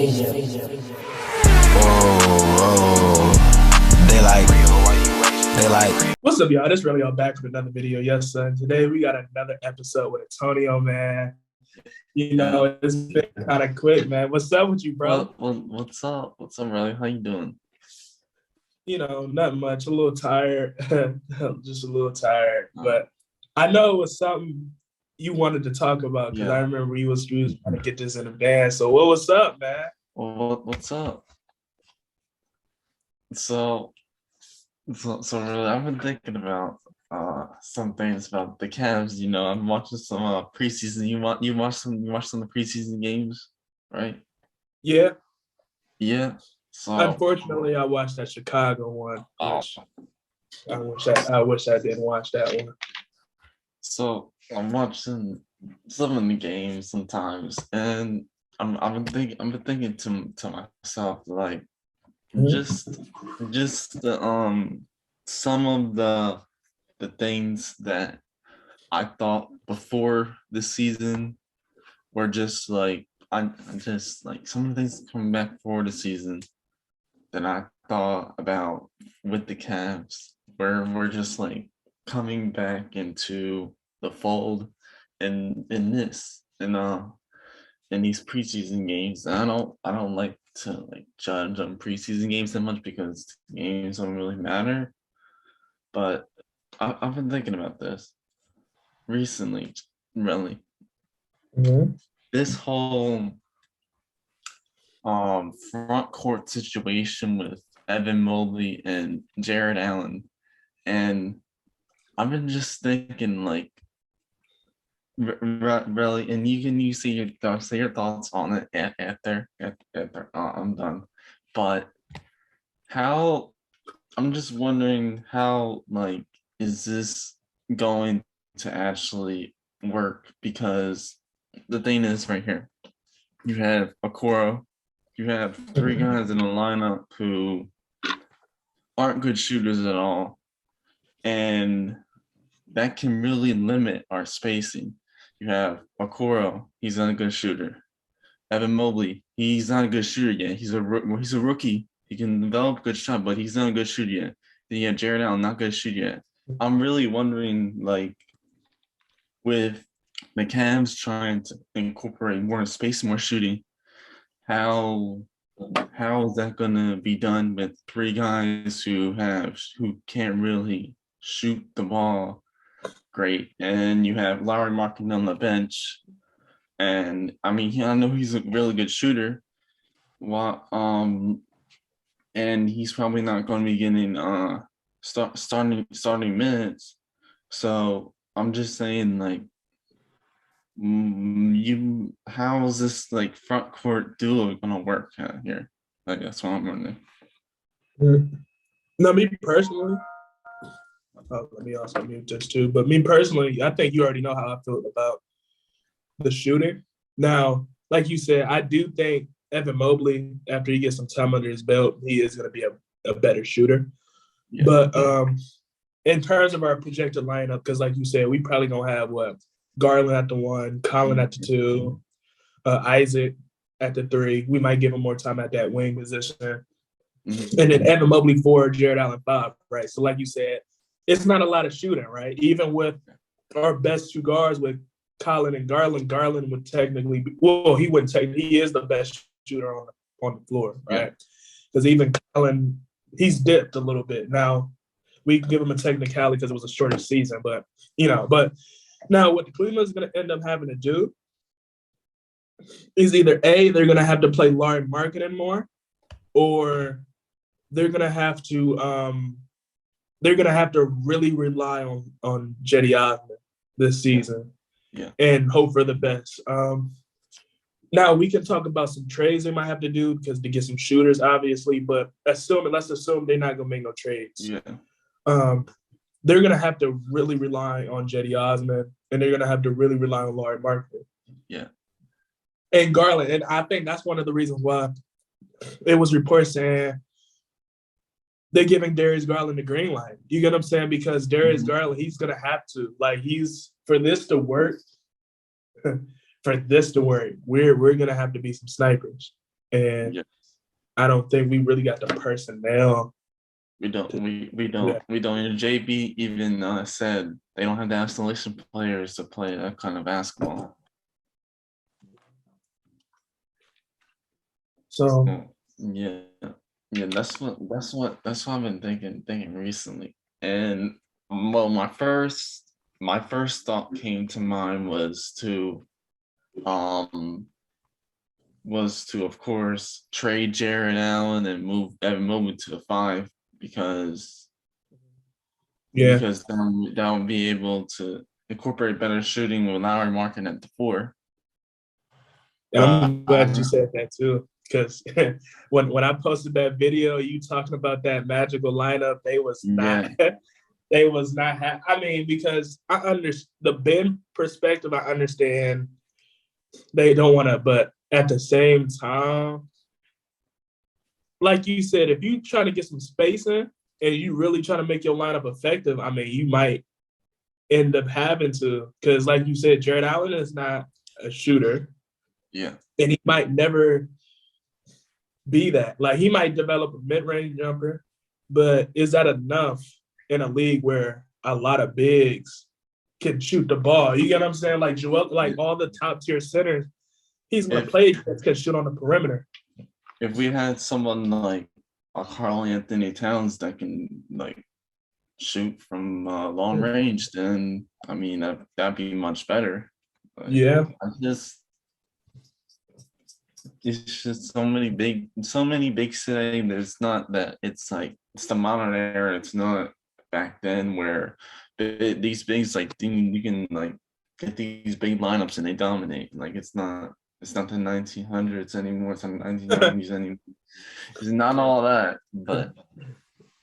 They like. What's up, y'all? This really all back with another video. Yes, son. Today we got another episode with Antonio, man. You know, it's been kind of quick, man. What's up with you, bro? What's up? What's up, brother? How you doing? You know, not much. A little tired. Just a little tired. But I know it was something you wanted to talk about because I remember you was trying to get this in advance. So what's up, man? Well, what's up? So really, I've been thinking about some things about the Cavs. You know, I'm watching some preseason. You watch some of the preseason games, right? Yeah. Yeah. So unfortunately, I watched that Chicago one. Which I wish I didn't watch that one. So I'm watching some of the games sometimes, and I've been thinking to myself, like, just the some of the things that I thought before the season were just like I just like some of the things coming back for the season that I thought about with the Cavs, where we're just like coming back into the fold in these preseason games. And I don't like to like judge on preseason games that much because games don't really matter. But I've been thinking about this recently, really. Mm-hmm. This whole front court situation with Evan Mobley and Jared Allen, and I've been just thinking, like, really, and you say your thoughts on it after I'm done. But how, I'm just wondering how, like, is this going to actually work? Because the thing is, right here, you have Okoro, you have three guys in the lineup who aren't good shooters at all, and that can really limit our spacing. You have Okoro, he's not a good shooter. Evan Mobley, he's not a good shooter yet. He's a rookie. He can develop a good shot, but he's not a good shooter yet. Then you have Jared Allen, not good shooter yet. I'm really wondering, like, with the Cavs trying to incorporate more space, more shooting, how is that gonna be done with three guys who can't really shoot the ball great, and you have Larry Markin on the bench, and I mean, I know he's a really good shooter. And he's probably not going to be getting starting minutes. So I'm just saying, like, how is this like front court duo going to work here? Like, that's what I'm wondering. No, me personally. Let me also mute this too. But me personally, I think you already know how I feel about the shooting. Now, like you said, I do think Evan Mobley, after he gets some time under his belt, he is going to be a better shooter. Yeah. But in terms of our projected lineup, because like you said, we probably going to have Garland at the 1, Colin at the 2, Isaac at the 3. We might give him more time at that wing position. Mm-hmm. And then Evan Mobley 4, Jared Allen 5, right? So like you said, it's not a lot of shooting, right? Even with our best two guards with Colin and Garland would technically be, he wouldn't he is the best shooter on the floor, right? Because even Colin, he's dipped a little bit. Now, we can give him a technicality because it was a shorter season, but now what the Cleveland's going to end up having to do is either A, they're going to have to play Lauren Marketing more, or they're going to have to really rely on Jetty Osman this season and hope for the best. Now, we can talk about some trades they might have to do because to get some shooters, obviously, but let's assume they're not going to make no trades. Yeah. They're going to have to really rely on Jetty Osman, and they're going to have to really rely on Laurie Marketing. Yeah. And Garland. And I think that's one of the reasons why it was reports saying they're giving Darius Garland the green light. You get what I'm saying? Because Darius Garland, he's going to have to. Like, for this to work, we're going to have to be some snipers. And Yeah. I don't think we really got the personnel. We don't. We don't. We don't. And JB even said they don't have the installation players to play that kind of basketball. So Yeah, yeah. That's what I've been thinking recently. And well, my first thought came to mind was to of course trade Jared Allen and move Evan Mobley to the 5 because yeah, that would be able to incorporate better shooting with Lowry Markin at the 4. I'm glad you said that too. Because when I posted that video, you talking about that magical lineup, they was not. Yeah. They was not. I mean, because I understand the Ben perspective. I understand they don't want to, but at the same time, like you said, if you try to get some spacing and you really try to make your lineup effective, I mean, you might end up having to, because like you said, Jared Allen is not a shooter. Yeah. And he might never be that. Like he might develop a mid-range jumper, but is that enough in a league where a lot of bigs can shoot the ball? You get what I'm saying? Like Joel, like all the top tier centers, he's gonna play that can shoot on the perimeter. If we had someone like a Karl Anthony Towns that can like shoot from long range, then I mean that'd be much better. But yeah, it's just so many big saying there's not that it's like it's the modern era. It's not back then where these bigs like you can like get these big lineups and they dominate. Like it's not the 1900s anymore. It's not the 1990s anymore. It's not all that, but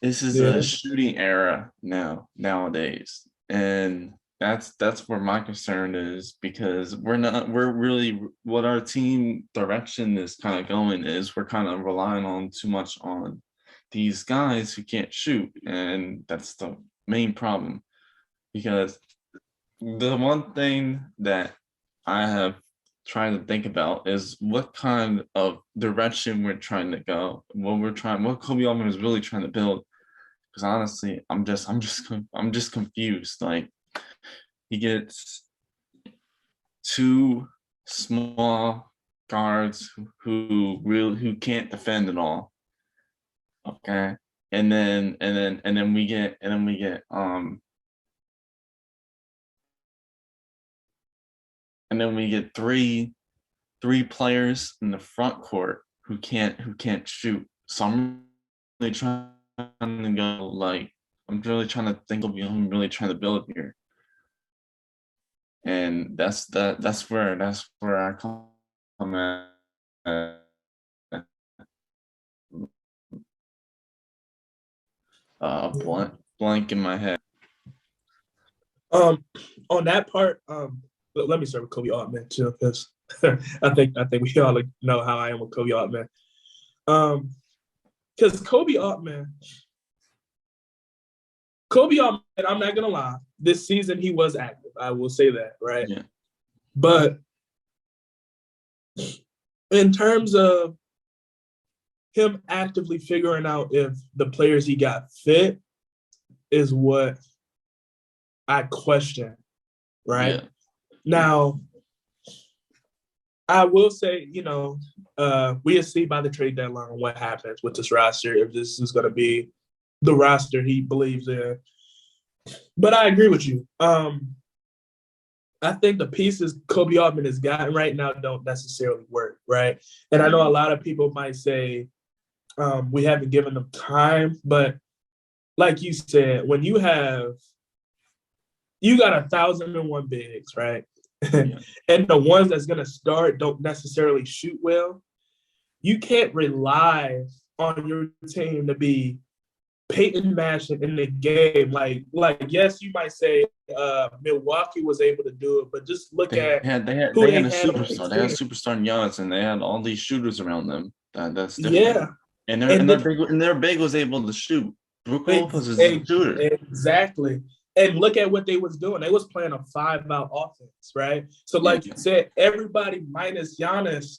this is a shooting era nowadays, and that's where my concern is because we're really what our team direction is kind of going is we're kind of relying on too much on these guys who can't shoot, and that's the main problem because the one thing that I have tried to think about is what kind of direction we're trying to go, what Kobe Altman is really trying to build. Because honestly, I'm just confused. Like he gets 2 small guards who can't defend at all. Okay, and then we get three players in the front court who can't shoot. So I'm really trying to go like I'm really trying to think of I'm really trying to build here. And that's where I come at blank in my head. On that part, let me start with Kobe Altman too, because I think we all know how I am with Kobe Altman. Because Kobe Altman, I'm not gonna lie, this season he was active. I will say that, right? Yeah. But in terms of him actively figuring out if the players he got fit is what I question, right? Yeah. Now, I will say, we'll see by the trade deadline what happens with this roster, if this is going to be the roster he believes in. But I agree with you. I think the pieces Kobe Altman has gotten right now don't necessarily work, right? And I know a lot of people might say we haven't given them time, but like you said, when you got 1,001 bigs, right? Yeah. And the ones that's going to start don't necessarily shoot well, you can't rely on your team to be Peyton Manning in the game. Like yes, you might say Milwaukee was able to do it, but just look at they had a superstar. They had a superstar in Giannis, and they had all these shooters around them. That's different. Yeah, and their big was able to shoot. Brook Lopez is a shooter. Exactly. And look at what they was doing. They was playing a 5-out offense, right? So like you said, everybody minus Giannis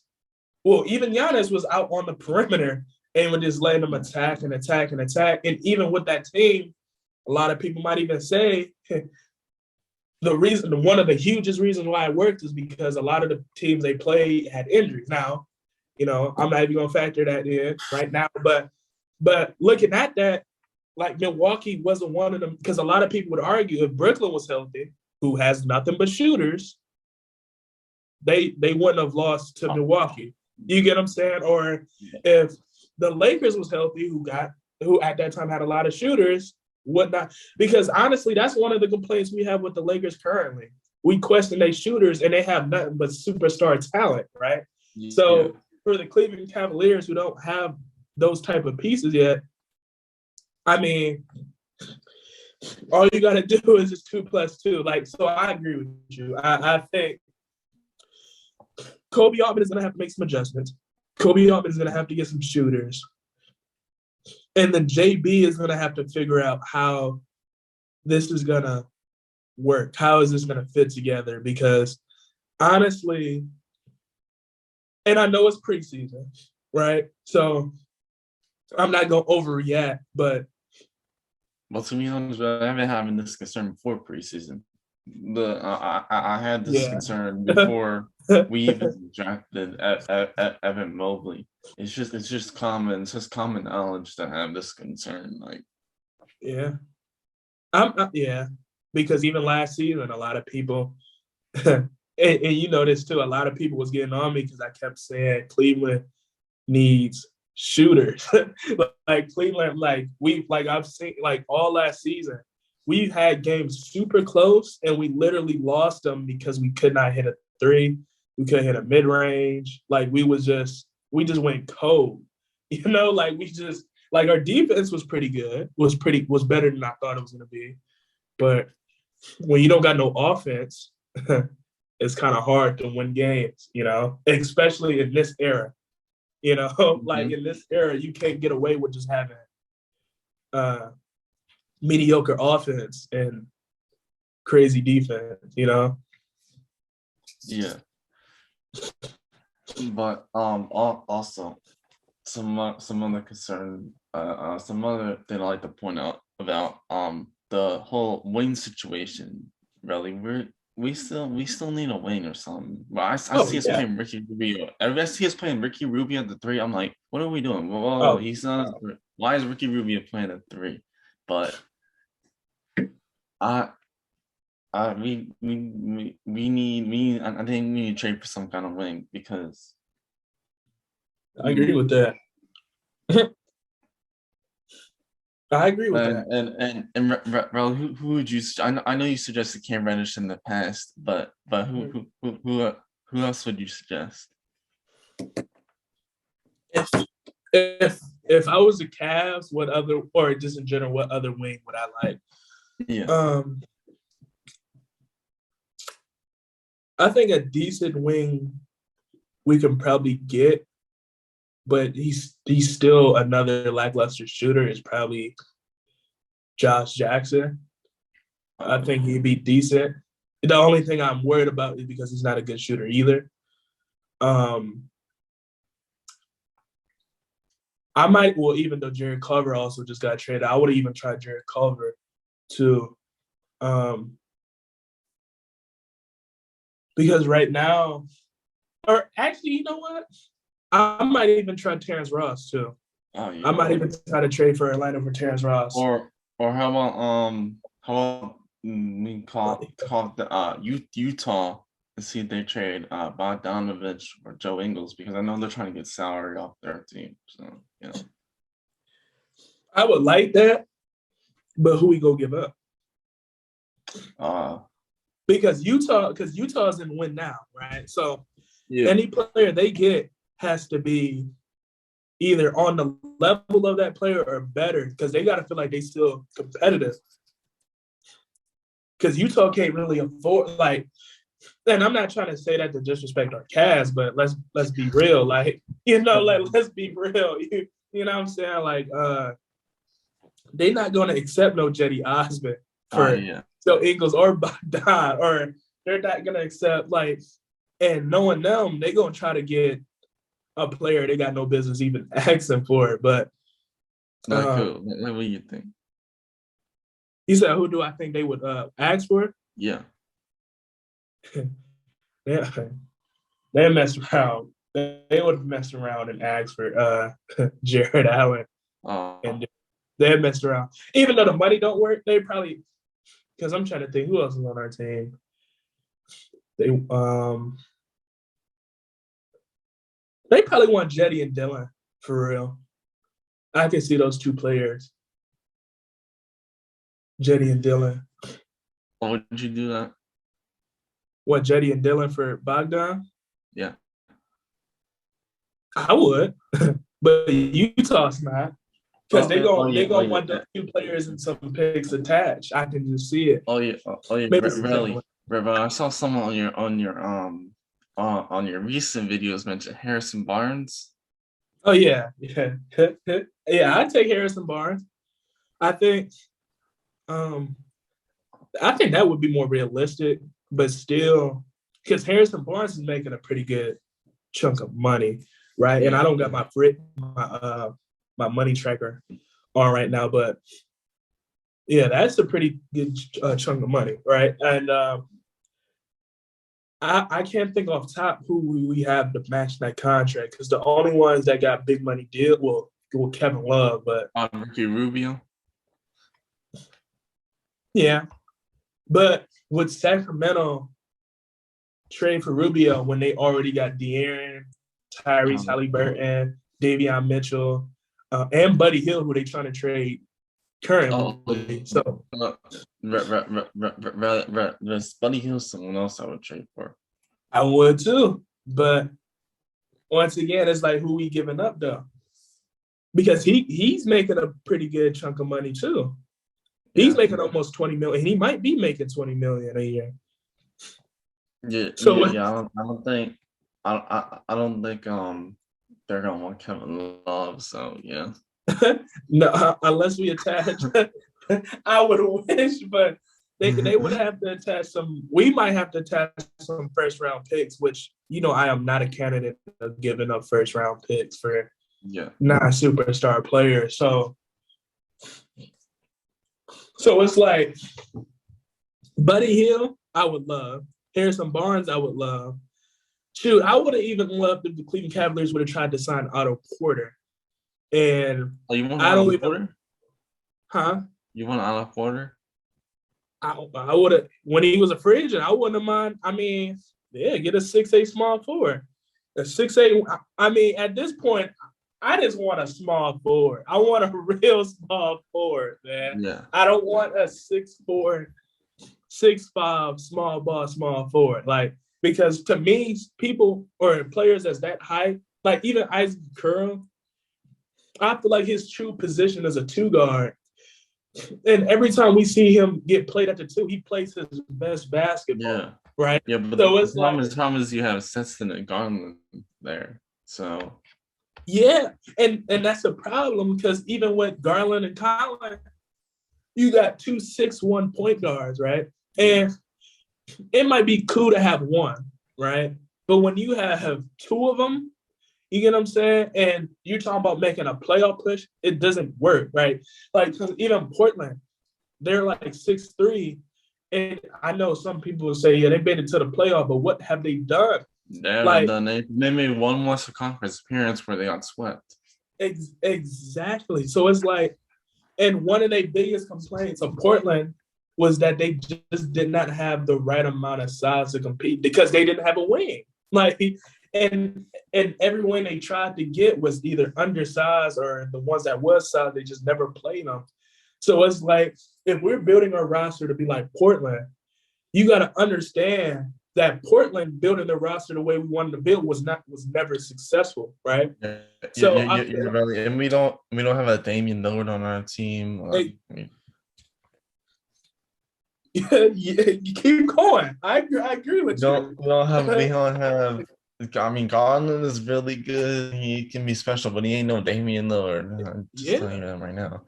Well, even Giannis was out on the perimeter and would just letting them attack and attack and attack. And even with that team, a lot of people might even say one of the hugest reasons why it worked is because a lot of the teams they played had injuries. Now, I'm not even gonna factor that in right now, but looking at that, like Milwaukee wasn't one of them because a lot of people would argue if Brooklyn was healthy, who has nothing but shooters, they wouldn't have lost to Milwaukee. You get what I'm saying? Or if the Lakers was healthy, who at that time had a lot of shooters, would not. Because honestly, that's one of the complaints we have with the Lakers currently. We question their shooters, and they have nothing but superstar talent, right? Yeah. So for the Cleveland Cavaliers, who don't have those type of pieces yet, I mean, all you got to do is just 2+2. Like, so I agree with you. I think Kobe Altman is going to have to make some adjustments. Kobe Altman is going to have to get some shooters. And then JB is going to have to figure out how this is going to work. How is this going to fit together? Because honestly, and I know it's preseason, right? So I'm not going to overreact, but. Well, to be honest, I've been having this concern before preseason. I had this concern before we even drafted Evan Mobley. It's just common knowledge to have this concern. Like, because even last season, a lot of people, and you know this too, a lot of people was getting on me because I kept saying Cleveland needs shooters. Like Cleveland, I've seen all last season. We've had games super close, and we literally lost them because we could not hit a three. We couldn't hit a mid-range. Like, we just went cold. Our defense was pretty good. Was better than I thought it was going to be. But when you don't got no offense, it's kind of hard to win games, especially in this era. In this era, you can't get away with just having mediocre offense and crazy defense, Yeah. But also some other concern, some other thing I like to point out about the whole wing situation. Really, we still need a wing or something. But I see us playing Ricky Rubio. I see us playing Ricky Rubio at the 3. I'm like, what are we doing? Whoa, he's not. Why is Ricky Rubio playing at 3? But I think we need to trade for some kind of wing because I agree with that. I agree with that. And Raul, who would you? I know you suggested Cam Reddish in the past, but who else would you suggest? If I was the Cavs, what other, or just in general, what other wing would I like? Yeah. I think a decent wing we can probably get, but he's still another lackluster shooter, is probably Josh Jackson. I think he'd be decent. The only thing I'm worried about is because he's not a good shooter either. Even though Jared Culver also just got traded, I would have even tried Jared Culver too. Because right now, or actually, you know what? I might even try Terrence Ross too. Oh, yeah. I might even try to trade for Atlanta for Terrence Ross. Or how about we call the Utah to see if they trade Bogdanovich or Joe Ingles, because I know they're trying to get salary off their team. So I would like that, but who we go give up? Because Utah's in win now, right? So any player they get has to be either on the level of that player or better, because they got to feel like they still competitive. Because Utah can't really afford, and I'm not trying to say that to disrespect our Cavs, but let's be real, let's be real. You know what I'm saying? They're not going to accept no Jetty Osman for Joe Ingles or Bogdan, or they're not going to accept, and knowing them, they're going to try to get a player they got no business even asking for it. But Like who? Like what do you think? you said, who do I think they would ask for? Yeah. Yeah, they messed around. They would have messed around and asked for Jared Allen, and they messed around. Even though the money don't work, they probably, because I'm trying to think who else is on our team. They probably want Jetty and Dylan for real. I can see those two players, Jetty and Dylan. Why would you do that? What, Jetty and Dylan for Bogdan? Yeah. I would, but Utah's not, because they gonna want those two players and some picks attached. I can just see it. Oh yeah, really. I saw someone on your recent videos mention Harrison Barnes. Oh yeah. Yeah. I take Harrison Barnes. I think that would be more realistic, but still, because Harrison Barnes is making a pretty good chunk of money, right? Yeah. And I don't got my money tracker on right now, but yeah, that's a pretty good chunk of money, right? And I can't think off top who we have to match that contract, because the only ones that got big money deal, well Kevin Love, but Ricky Rubio. Yeah, but would Sacramento trade for Rubio when they already got De'Aaron, Tyrese Halliburton, Davion Mitchell, and Buddy Hield, who they trying to trade currently? So, Buddy Hield, someone else I would trade for. I would too, but once again, it's like, who we giving up though? Because he's making a pretty good chunk of money too. He's making almost $20 million. He might be making $20 million a year. Yeah. So I don't think they're gonna want Kevin Love. So yeah. No, unless we attach. I would wish, but they would have to attach some. We might have to attach some first round picks, which I am not a candidate of giving up first round picks for non-superstar players. So it's like Buddy Hield, I would love. Harrison Barnes, I would love. Shoot, I would have even loved if the Cleveland Cavaliers would have tried to sign Otto Porter. And you want Otto Porter? Huh? You want Otto Porter? I would have, when he was a free agent, I wouldn't have mind. I mean, get a 6'8" small forward. A 6'8", I mean, at this point, I just want a small forward. I want a real small forward, man. Yeah. I don't want a 6'4", 6'5", small forward. Like, because to me, people or players that's that high, like even Isaac Curl, I feel like his true position is a two guard. And every time we see him get played at the two, he plays his best basketball. Yeah. Right? Yeah, but so the problem is you have Sexton and Garland there. So yeah, and that's the problem, because even with Garland and Collin, you got 2 6'1" point guards, right? And it might be cool to have one, right? But when you have two of them, you get what I'm saying? And you're talking about making a playoff push, it doesn't work, right? Like, because even Portland, they're like 6'3", and I know some people will say, yeah, they made it to the playoff, but what have they done? They haven't done it. They made one Western Conference appearance where they got swept. Exactly. So it's like, and one of their biggest complaints of Portland was that they just did not have the right amount of size to compete, because they didn't have a wing. Like, and every wing they tried to get was either undersized, or the ones that was size, they just never played them. So it's like, if we're building our roster to be like Portland, you got to understand that Portland building the roster the way we wanted to build was never successful, right? Yeah, so you're really, and we don't have a Damian Lillard on our team. You keep going. I agree with you. We don't have. I mean, Garland is really good. He can be special, but he ain't no Damian Lillard. I'm just telling you that right now.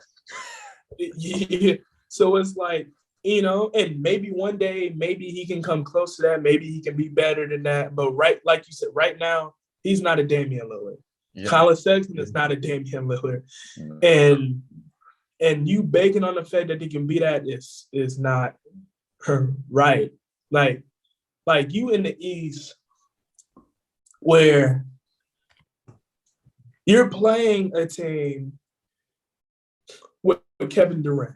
Yeah. So it's like, and maybe one day, maybe he can come close to that. Maybe he can be better than that. But like you said, right now, He's not a Damian Lillard. Yeah. Colin Sexton is not a Damian Lillard. No. And you banking on the fact that he can be that is not right. Like you in the East where you're playing a team with Kevin Durant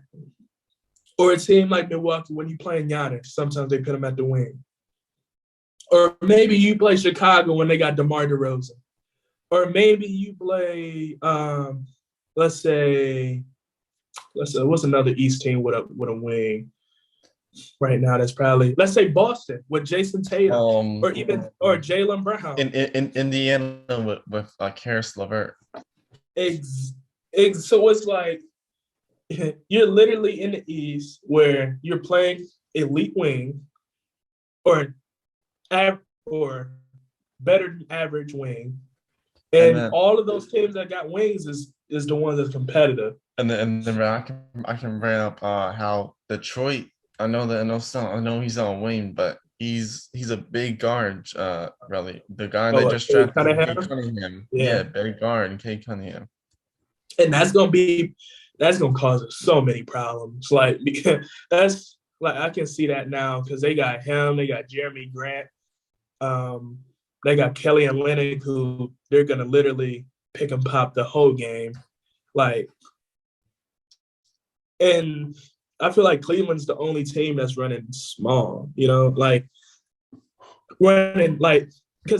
or a team like Milwaukee when you playing Giannis, sometimes they put him at the wing. Or maybe you play Chicago when they got DeMar DeRozan. Or maybe you play, let's say, what's another East team with a wing right now? That's probably, let's say Boston with Jason Tatum, or Jaylen Brown. In Indiana with Karis LeVert. So it's like you're literally in the East where you're playing elite wing or better than average wing. And then, all of those teams that got wings is the ones that's competitive. And then I can bring up how Detroit. I know he's on wing, but he's a big guard. Really, the guy that just drafted Cade Cunningham. Yeah, big guard, Cade Cunningham. And that's gonna cause us so many problems. Like because that's like I can see that now because they got him, they got Jeremy Grant. They got Kelly and Olynyk, who they're gonna literally pick and pop the whole game, and I feel like Cleveland's the only team that's running small, because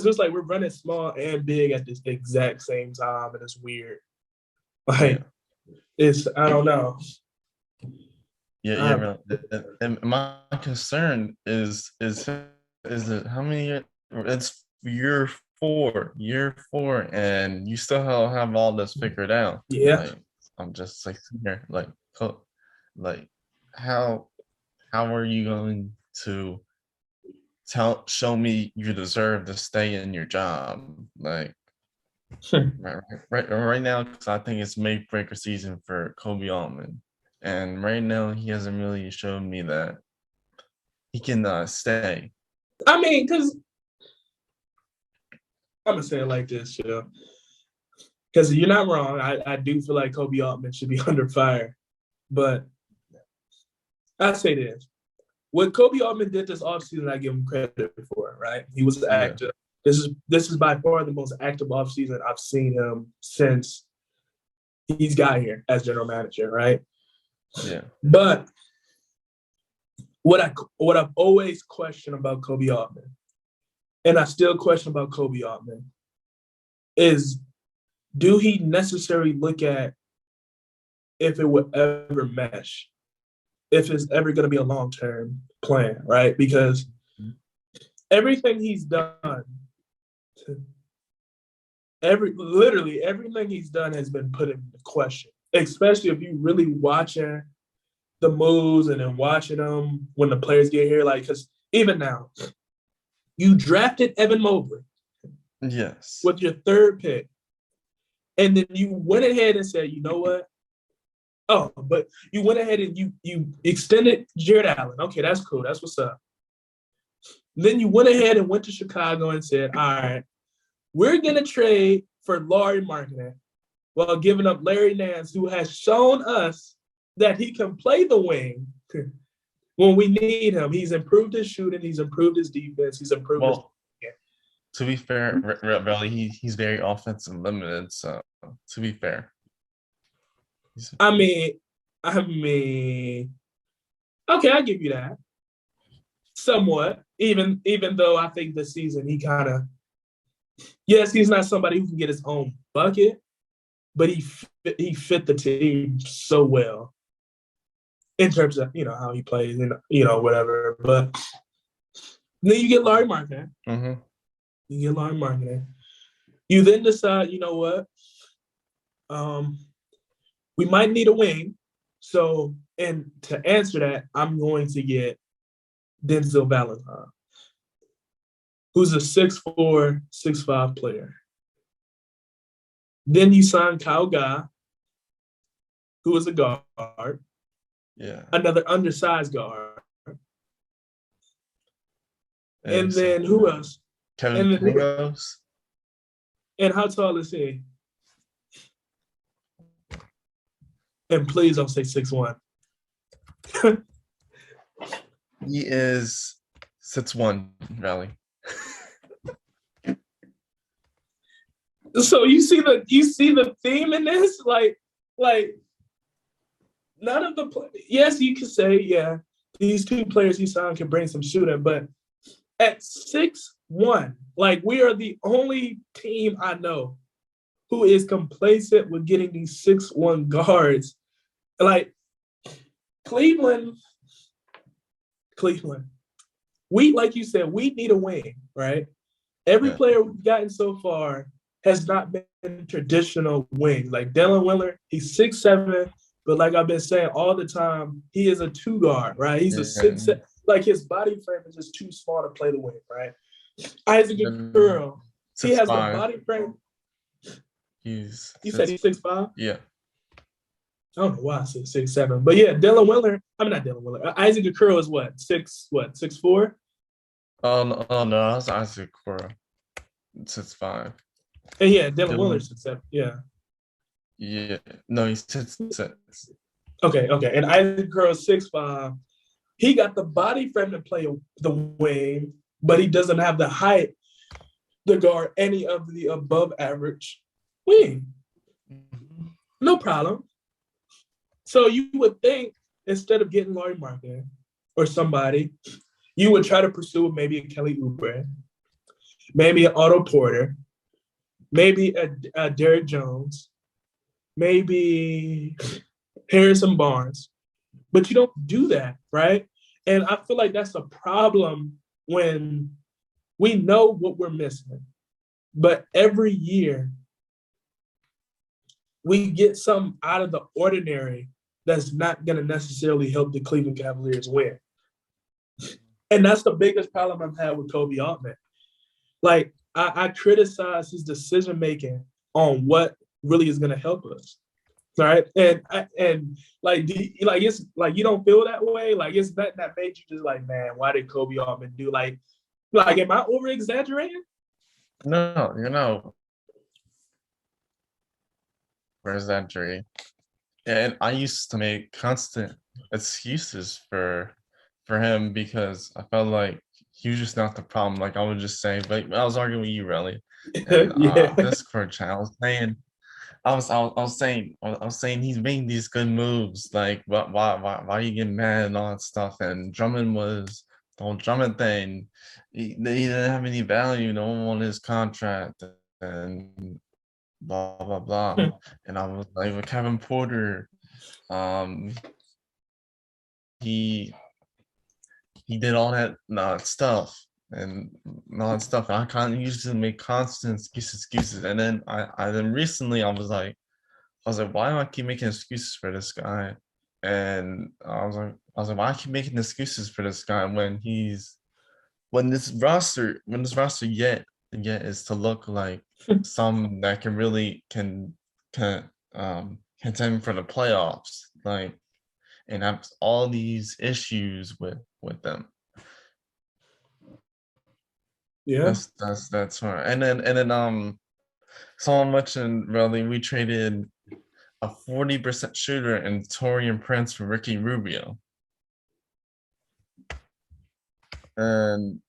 it's like we're running small and big at this exact same time, and it's weird. It's I don't know. Yeah, really. And my concern is it how many? It's year four, and you still have all this figured out. Yeah, I'm just here, how are you going to show me you deserve to stay in your job? Right now, because I think it's make breaker season for Kobe Altman, and right now he hasn't really shown me that he can stay. I mean, because I'm gonna say it like this, because you're not wrong. I do feel like Kobe Altman should be under fire, but I say this: what Kobe Altman did this offseason, I give him credit for. Right, he was active. This is by far the most active offseason I've seen him since he's got here as general manager. Right. Yeah. But what I've always questioned about Kobe Altman, and I still question about Kobe Altman, is do he necessarily look at if it would ever mesh, if it's ever going to be a long-term plan, right? Because everything he's done, literally everything he's done has been put into question, especially if you really watching the moves and then watching them when the players get here. Because even now, you drafted Evan Mobley. Yes. With your third pick. And then you went ahead and said, you know what? Oh, but you went ahead and you extended Jared Allen. Okay, that's cool. That's what's up. Then you went ahead and went to Chicago and said, all right, we're going to trade for Lauri Markkanen while giving up Larry Nance, who has shown us that he can play the wing when we need him. He's improved his shooting. He's improved his defense. He's improved his... To be fair, really, he's very offensive limited. So, to be fair, I mean, okay, I'll give you that. Somewhat, even though I think this season he kind of, yes, he's not somebody who can get his own bucket, but he fit the team so well in terms of how he plays and whatever. But then you get Lauri Markkanen. Mm-hmm. You get Lauri Markkanen. You then decide, you know what? We might need a wing. So, and to answer that, I'm going to get Denzel Valentine, who's a 6'4", 6'5" player. Then you sign Kyle Guy, who is a guard. Yeah. Another undersized guard. And then who else? Kevin Pangos? And how tall is he? And please don't say 6'1". He is 6'1", Rally. So you see the theme in this? Like none of the yes, you could say, yeah, these two players he signed can bring some shooting, but at 6'1", like we are the only team I know who is complacent with getting these 6'1" guards. Like Cleveland, we, like you said, we need a wing, right? Every player we've gotten so far has not been traditional wing. Like Dylan Willer, he's 6'7", but like I've been saying all the time, he is a 2 guard, right? He's a 6'7". Like his body frame is just too small to play the wing, right? Isaac Okoro, he has the body frame. You said he's 6'5"? Yeah. I don't know why I said 6'7", but yeah, Dylan Willer. I mean, not Dylan Willer. Isaac Okoro is what 6'4"? Oh no, that's Isaac Okoro. 6'5". And yeah, Dylan Willer's 6'7". Yeah. Yeah. No, he's 6'6". Okay. And Isaac Okoro is 6'5". He got the body frame to play the wing, but he doesn't have the height to guard any of the above average wing. No problem. So you would think instead of getting Laurie Marketing or somebody, you would try to pursue maybe a Kelly Oubre, maybe an Otto Porter, maybe a Derrick Jones, maybe Harrison Barnes. But you don't do that, right? And I feel like that's a problem when we know what we're missing. But every year, we get something out of the ordinary that's not going to necessarily help the Cleveland Cavaliers win. And that's the biggest problem I've had with Kobe Altman. Like, I criticize his decision-making on what really is going to help us. Right. And like, it's like, you don't feel that way. Like, it's nothing that made you just like, man, why did Kobe Altman do like, am I over exaggerating? No, exaggerating. And I used to make constant excuses for him because I felt like he was just not the problem. Like I would just say, but I was arguing with you, really. And Yeah. Discord channel, I was saying he's making these good moves. Like, why are you getting mad and all that stuff? And Drummond was the whole Drummond thing. He didn't have any value. No one wanted his contract, and blah blah blah. And I was like, with Kevin Porter, he did all that stuff and all that stuff. I kind of used to make constant excuses. And then I then recently I was like, why do I keep making excuses for this guy? And I was like, why do I keep making excuses for this guy when this roster yet is to look like some that can really contend for the playoffs, like, and have all these issues with them. Yeah. That's right. And then someone mentioned, really, we traded a 40% shooter in Taurean Prince for Ricky Rubio. And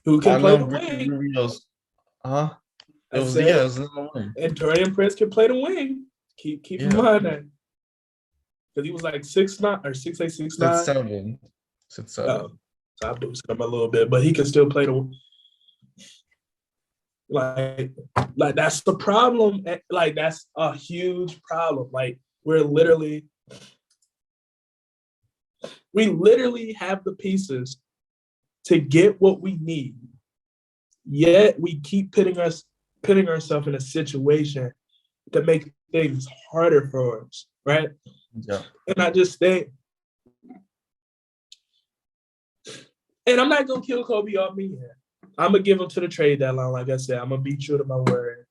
who can play the wing? Rubio's, it was another wing. And Taurean Prince can play the wing. Keep in mind that. Because he was like 6'9" or 6'8", 6'9". 6'7". So I boosted him a little bit, but he can still play the like that's the problem. Like that's a huge problem. Like we literally have the pieces to get what we need, yet we keep putting ourselves in a situation to make things harder for us, right? Yeah. And I just think, and I'm not gonna kill Kobe off me here. I'm gonna give him to the trade deadline. Like I said, I'm gonna be true to my word.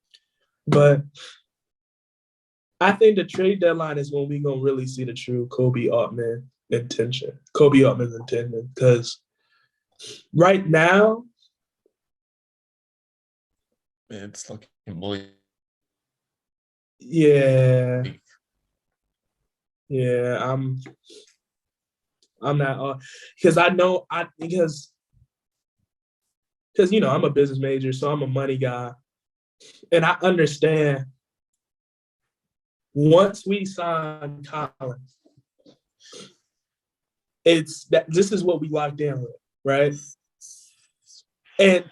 But I think the trade deadline is when we're gonna really see the true Kobe Altman's intention. Because right now, it's looking bleak. Yeah, yeah. I'm not because I know because I'm a business major, so I'm a money guy, and I understand once we sign Colin, it's that this is what we locked in with, right? And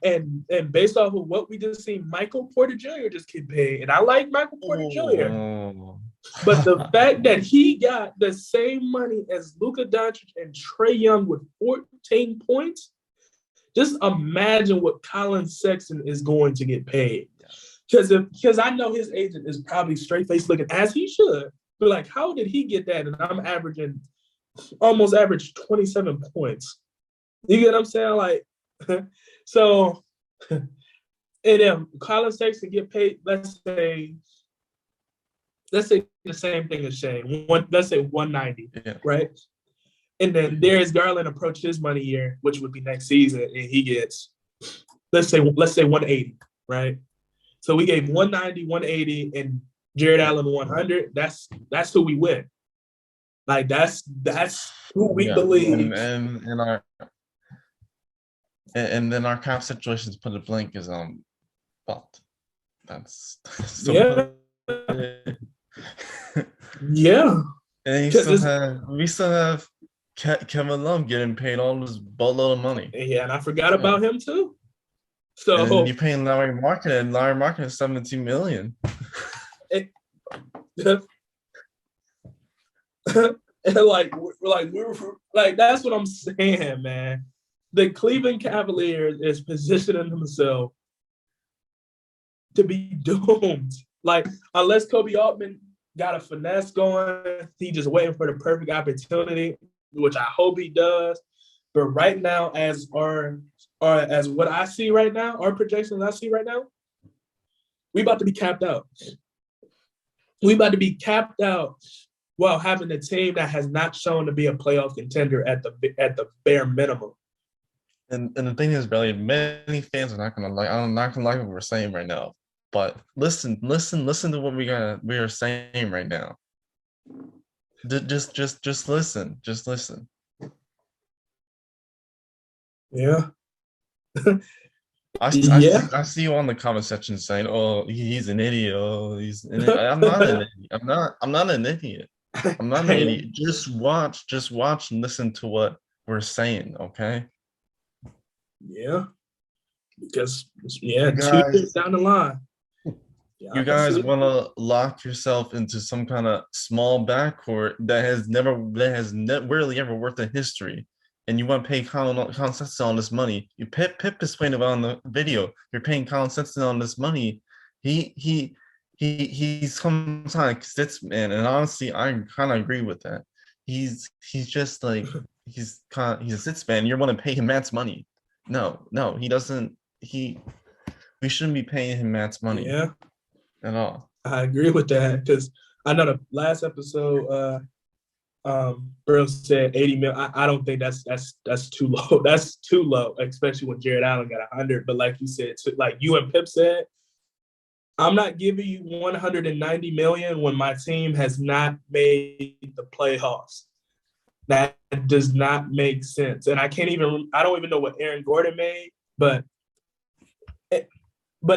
based off of what we just seen, Michael Porter Jr. just get paid, and I like Michael Porter Jr. Oh. But the fact that he got the same money as Luka Doncic and Trae Young with 14 points, just imagine what Colin Sexton is going to get paid. Because I know his agent is probably straight face looking as he should. But like, how did he get that? And I'm almost average 27 points. You get what I'm saying? Like, so, and if Colin Sexton get paid, let's say the same thing as Shane. Let's say 190, right? And then Darius Garland approach his money year, which would be next season, and he gets let's say 180, right? So we gave 190, 180, and Jared Allen 100. That's who we win. Like that's who we believe. And then our cap situations put it blank is but that's so yeah. And we still have Kevin Love getting paid all this boatload of money. Yeah, and I forgot about him too. So and you're paying Larry Market, and Larry Market is $17 million. And we're that's what I'm saying, man. The Cleveland Cavaliers is positioning themselves to be doomed. Like, unless Kobe Altman got a finesse going, he just waiting for the perfect opportunity, which I hope he does. But right now, as what I see right now, our projections I see right now, we about to be capped out. We about to be capped out while having a team that has not shown to be a playoff contender at the bare minimum. And the thing is, really, many fans are not gonna like. I'm not gonna like what we're saying right now. But listen to what we are saying right now. Just listen. Yeah. I see you on the comment section saying, "Oh, he's an idiot." Oh, he's an idiot. I'm not an idiot. I'm not an idiot. I'm not an idiot. Just watch and listen to what we're saying, okay? Yeah. Because 2 years down the line. You guys want to lock yourself into some kind of small backcourt that has rarely ever worked in history, and you want to pay Colin Sexton all this money. Pip explained about on the video. You're paying Colin Sexton all this money. He's sometimes sits man, and honestly, I kind of agree with that. He's just like he's a sits man. You want to pay him Matt's money? No, he doesn't. We shouldn't be paying him Matt's money. Yeah. At all. I agree with that because I know the last episode, Bro said 80 mil. I don't think that's too low. That's too low, especially when Jared Allen got 100. But like you said, like you and Pip said, I'm not giving you 190 million when my team has not made the playoffs. That does not make sense. And I don't even know what Aaron Gordon made, but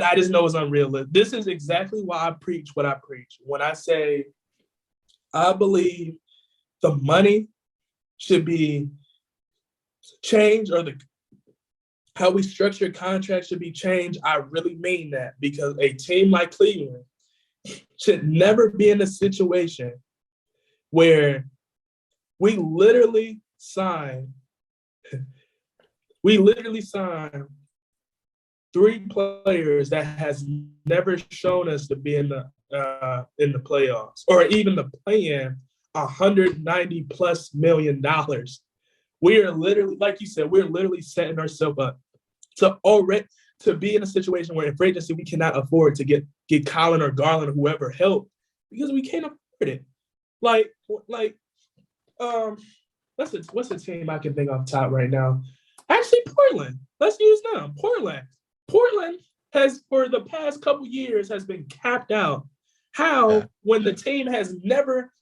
I just know it's unrealistic. This is exactly why I preach what I preach. When I say I believe the money should be changed or how we structure contracts should be changed, I really mean that because a team like Cleveland should never be in a situation where we literally sign 3 players that has never shown us to be in the playoffs or even the play-in $190+ million. We are literally, like you said, we're literally setting ourselves up to be in a situation where in free agency we cannot afford to get Colin or Garland or whoever help because we can't afford it. What's a team I can think off top right now? Actually, Portland. Let's use them. Portland has for the past couple years has been capped out. Yeah. How when the team has never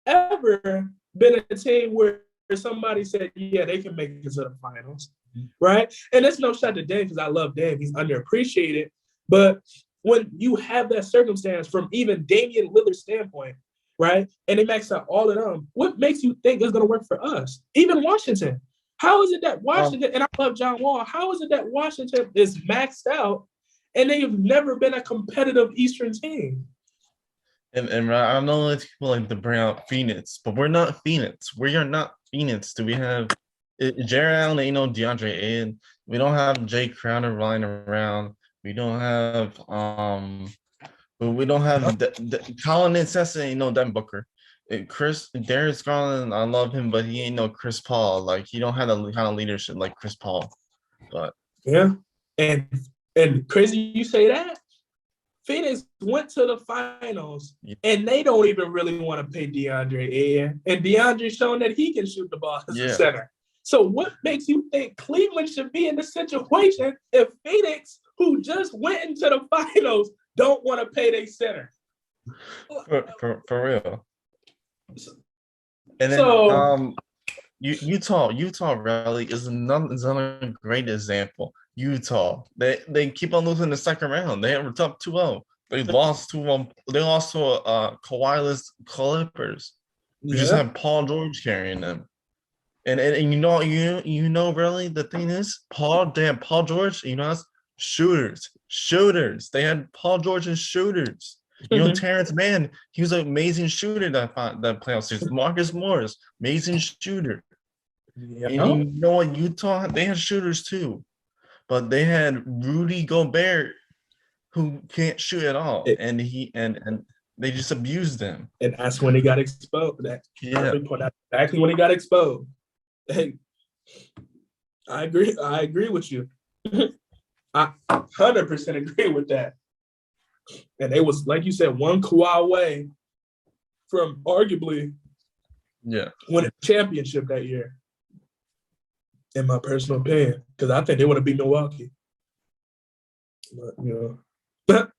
ever been a team where somebody said, yeah, they can make it to the finals, right? And it's no shot to Dame because I love Dame. He's underappreciated. But when you have that circumstance from even Damian Lillard's standpoint, right, and they max out all of them, what makes you think it's going to work for us? Even Washington. How is it that Washington, and I love John Wall, how is it that Washington is maxed out and they've never been a competitive Eastern team? And I don't know if people like to bring out Phoenix, but we're not Phoenix. We are not Phoenix. Do we have Jared Allen? Ain't no DeAndre Ayton. We don't have Jay Crowder lying around. We don't have but we don't have Colin Sexton. Ain't no Devin Booker. Darius Garland, I love him, but he ain't no Chris Paul. Like he don't have the kind of leadership like Chris Paul. But yeah, and crazy you say that. Phoenix went to the finals, and they don't even really want to pay DeAndre Ayton. And DeAndre's shown that he can shoot the ball as a center. So what makes you think Cleveland should be in the situation if Phoenix, who just went into the finals, don't want to pay their center? For real. And then Utah really is another great example. Utah, they keep on losing the second round. They were top 2-0. They lost to Kawhi-less Clippers. You just have Paul George carrying them. And you know really the thing is Paul George, that's shooters. They had Paul George and shooters. Terrence Mann, he was an amazing shooter that playoff season. Marcus Morris, amazing shooter. And you know what, Utah, they had shooters too. But they had Rudy Gobert, who can't shoot at all, and they just abused them. And that's when he got exposed. That's exactly when he got exposed. Hey, I agree with you. I 100% agree with that. And it was, like you said, one Kawhi away from arguably winning a championship that year. In my personal opinion, because I think they would have beat Milwaukee. But,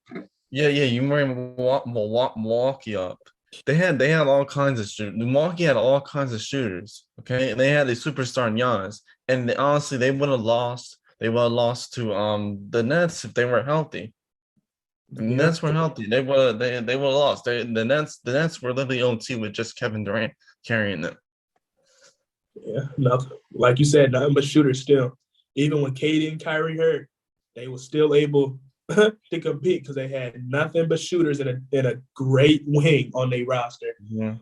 you bring Milwaukee up. They had all kinds of shooters. Milwaukee had all kinds of shooters. Okay, and they had a superstar in Giannis, and honestly, they would have lost. They would have lost to the Nets if they were healthy. The Nets were healthy. They would have lost. The Nets were literally on team with just Kevin Durant carrying them. Yeah, nothing. Like you said, nothing but shooters still. Even when KD and Kyrie hurt, they were still able to compete because they had nothing but shooters in a great wing on their roster. Yeah.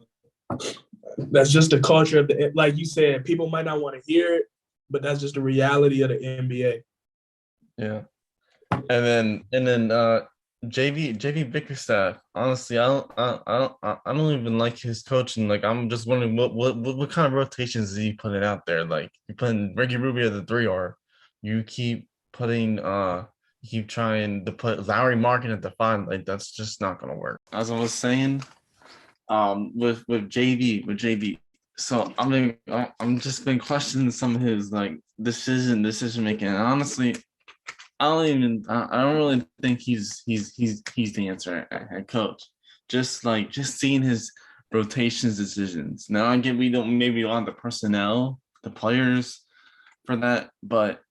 That's just the culture of the, like you said, people might not want to hear it, but that's just the reality of the NBA. Yeah. And then JV Bickerstaff. Honestly, I don't even like his coaching. Like, I'm just wondering what kind of rotations is he putting out there? Like, you putting Ricky Rubio at the 3, or you keep putting you keep trying to put Lowry Markin at the 5. Like, that's just not gonna work. As I was saying, with JV. So I'm just been questioning some of his like decision making. And honestly, I don't really think he's the answer at head coach. Just seeing his rotations decisions. Now I get we don't have the personnel, the players for that, but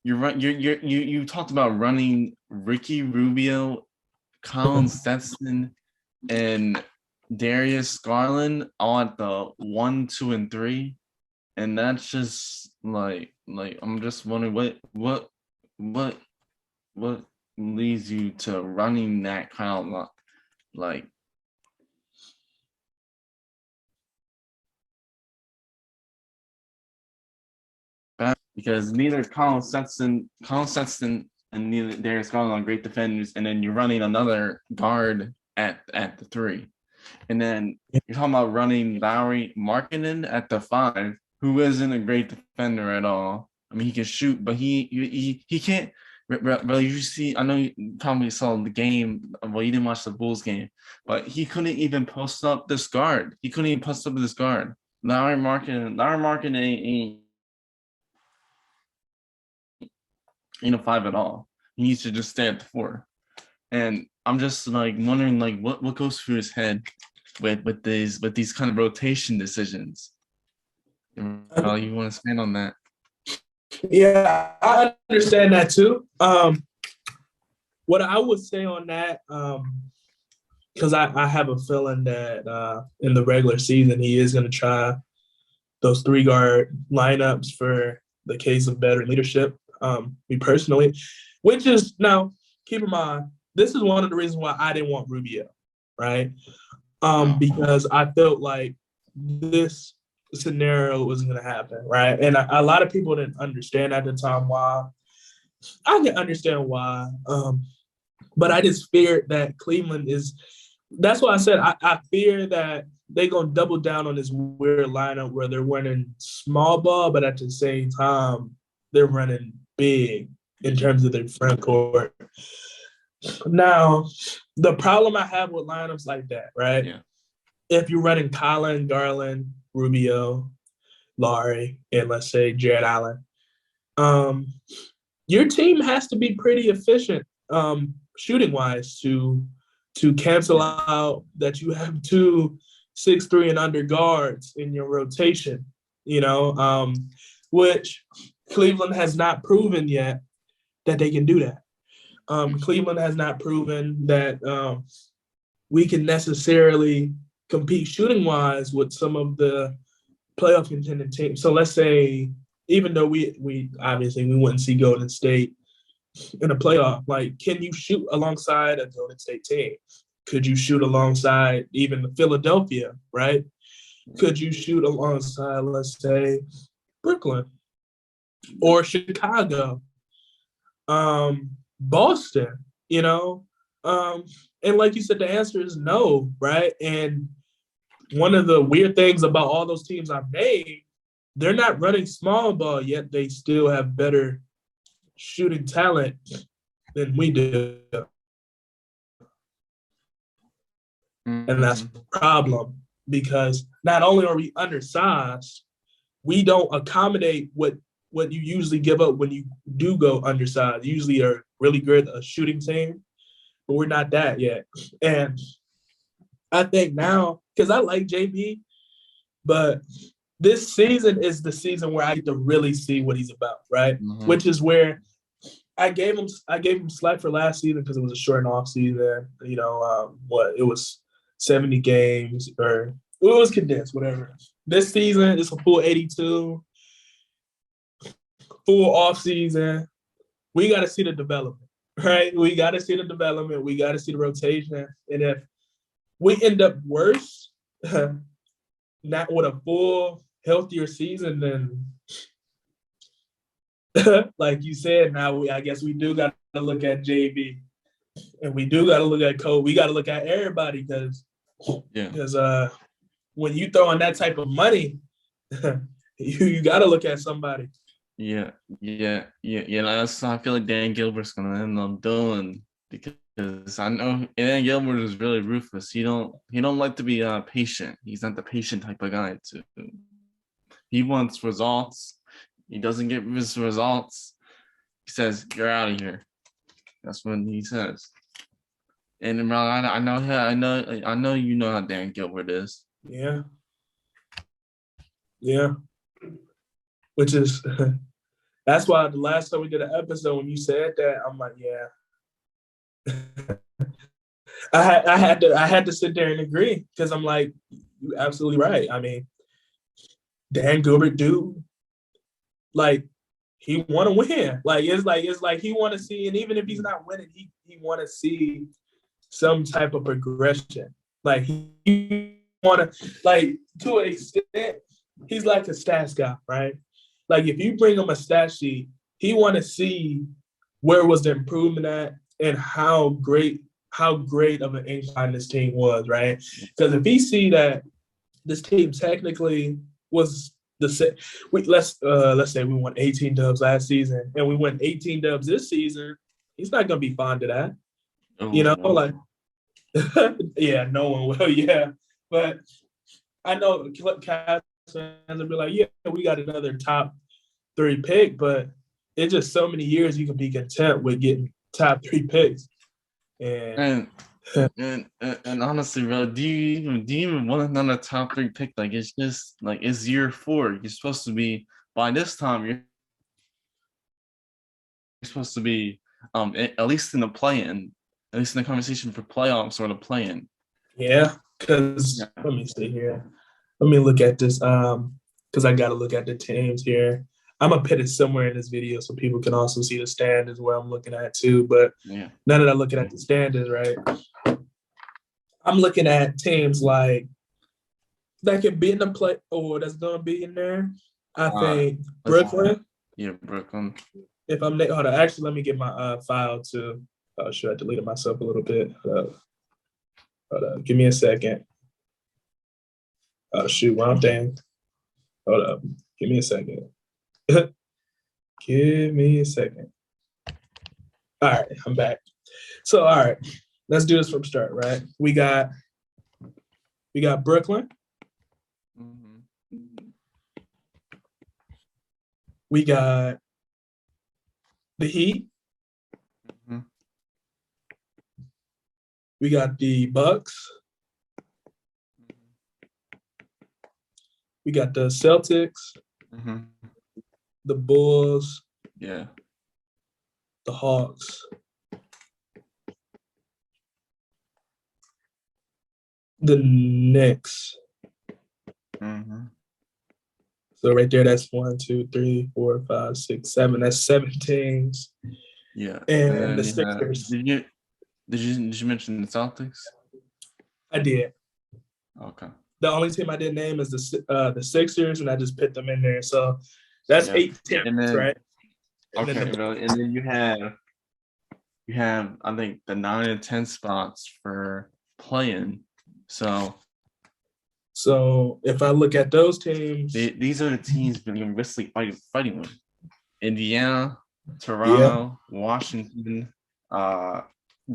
you're right. You talked about running Ricky Rubio, Colin Sexton, and Darius Garland all at the 1, 2, and 3, and that's just like I'm just wondering what leads you to running that kind of like back, because neither Colin Sexton and neither Darius Garland are great defenders, and then you're running another guard at the 3. And then you're talking about running Lowry Markkinen at the 5, who isn't a great defender at all. I mean, he can shoot, but he can't. Well, you see, I know you probably saw the game. Well, you didn't watch the Bulls game, but he couldn't even post up this guard. Lowry Markkinen ain't a 5 at all. he needs to just stay at the 4. And I'm just like wondering like what goes through his head with these kind of rotation decisions. You want to expand on that? Yeah, I understand that too. What I would say on that, because I have a feeling that in the regular season he is going to try those 3-guard lineups for the case of better leadership. Me personally, which is now keep in mind this is one of the reasons why I didn't want Rubio, right? Because I felt like this scenario was going to happen, right? And a lot of people didn't understand at the time why. I can understand why, but I just feared that Cleveland is. That's why I said I fear that they're going to double down on this weird lineup where they're running small ball, but at the same time they're running big in terms of their front court. Now, the problem I have with lineups like that, right? Yeah. If you're running Collin, Garland, Rubio, Laurie, and let's say Jared Allen, your team has to be pretty efficient shooting-wise to cancel out that you have 2 6'3" and under guards in your rotation, which Cleveland has not proven yet that they can do that. Cleveland has not proven that we can necessarily compete shooting-wise with some of the playoff contending teams. So let's say, even though we obviously we wouldn't see Golden State in a playoff, like, can you shoot alongside a Golden State team? Could you shoot alongside even Philadelphia, right? Could you shoot alongside, let's say, Brooklyn or Chicago, Boston, and like you said, the answer is no, right? And one of the weird things about all those teams I've named, they're not running small ball, yet they still have better shooting talent than we do. And that's the problem, because not only are we undersized, we don't accommodate what you usually give up when you do go undersized. You usually are really good at a shooting team, but we're not that yet. And I think now, because I like JB, but this season is the season where I get to really see what he's about, right? Mm-hmm. Which is where I gave him slack for last season because it was a short off season. It was 70 games, or it was condensed, whatever. This season it's a full 82, full off season. We got to see the development, right? We got to see the development. We got to see the rotation. And if we end up worse, not with a full, healthier season, then like you said, now I guess we do got to look at JB, and we do got to look at Cole. We got to look at everybody because when you throw in that type of money, you got to look at somebody. Yeah. That's what I feel like Dan Gilbert's gonna end up doing, because I know Dan Gilbert is really ruthless. He don't like to be patient. He's not the patient type of guy. He wants results. He doesn't get his results. He says, "You're out of here." That's what he says. And I know you know how Dan Gilbert is. Yeah. Which is that's why the last time we did an episode, when you said that, I'm like, yeah. I had to sit there and agree, because I'm like, you're absolutely right. I mean, Dan Gilbert, dude, like, he want to win. It's like he want to see, and even if he's not winning, he want to see some type of progression. Like, he want to, like, to an extent, he's like a stats guy, right? Like, if you bring him a stat sheet, he want to see where was the improvement at and how great of an incline this team was, right? Because if he see that this team technically was the same, let's say we won 18 dubs last season and we won 18 dubs this season, he's not gonna be fond of that. Like, yeah, no one will, yeah. But I know Cavs fans will be like, yeah, we got another top 3 pick, but it's just so many years you can be content with getting top 3 picks. And And honestly, bro, do you even want another top 3 pick? Like it's just like it's year 4. You're supposed to be by this time. You're supposed to be at least in the play-in, at least in the conversation for playoffs or the play-in. yeah, because let me see here. Let me look at this. Because I got to look at the teams here. I'm gonna put it somewhere in this video so people can also see the standings where I'm looking at too. But now that I'm looking at the standings, right, I'm looking at teams like that can be in the play or that's gonna be in there. I think Brooklyn. Yeah, Brooklyn. If I'm hold on, actually, let me get my file too. Oh, should I deleted myself a little bit? Hold up. Give me a second. Oh shoot, wrong thing. Hold up. Give me a second. Give me a second. All right, I'm back. So, all right, let's do this from start, right? We got Brooklyn. Mm-hmm. We got the Heat. Mm-hmm. We got the Bucks. We got the Celtics. Mm-hmm. The Bulls. Yeah. The Hawks. The Knicks. Mm-hmm. So right there, that's 1, 2, 3, 4, 5, 6, 7. That's 7 teams. Yeah. And the Sixers. Did you mention the Celtics? I did. Okay. The only team I didn't name is the Sixers, and I just put them in there. So that's 8 teams, right? And then you have I think the 9 and 10 spots for playing. So if I look at those teams, these are the teams we're basically fighting with: Indiana, Toronto, Washington,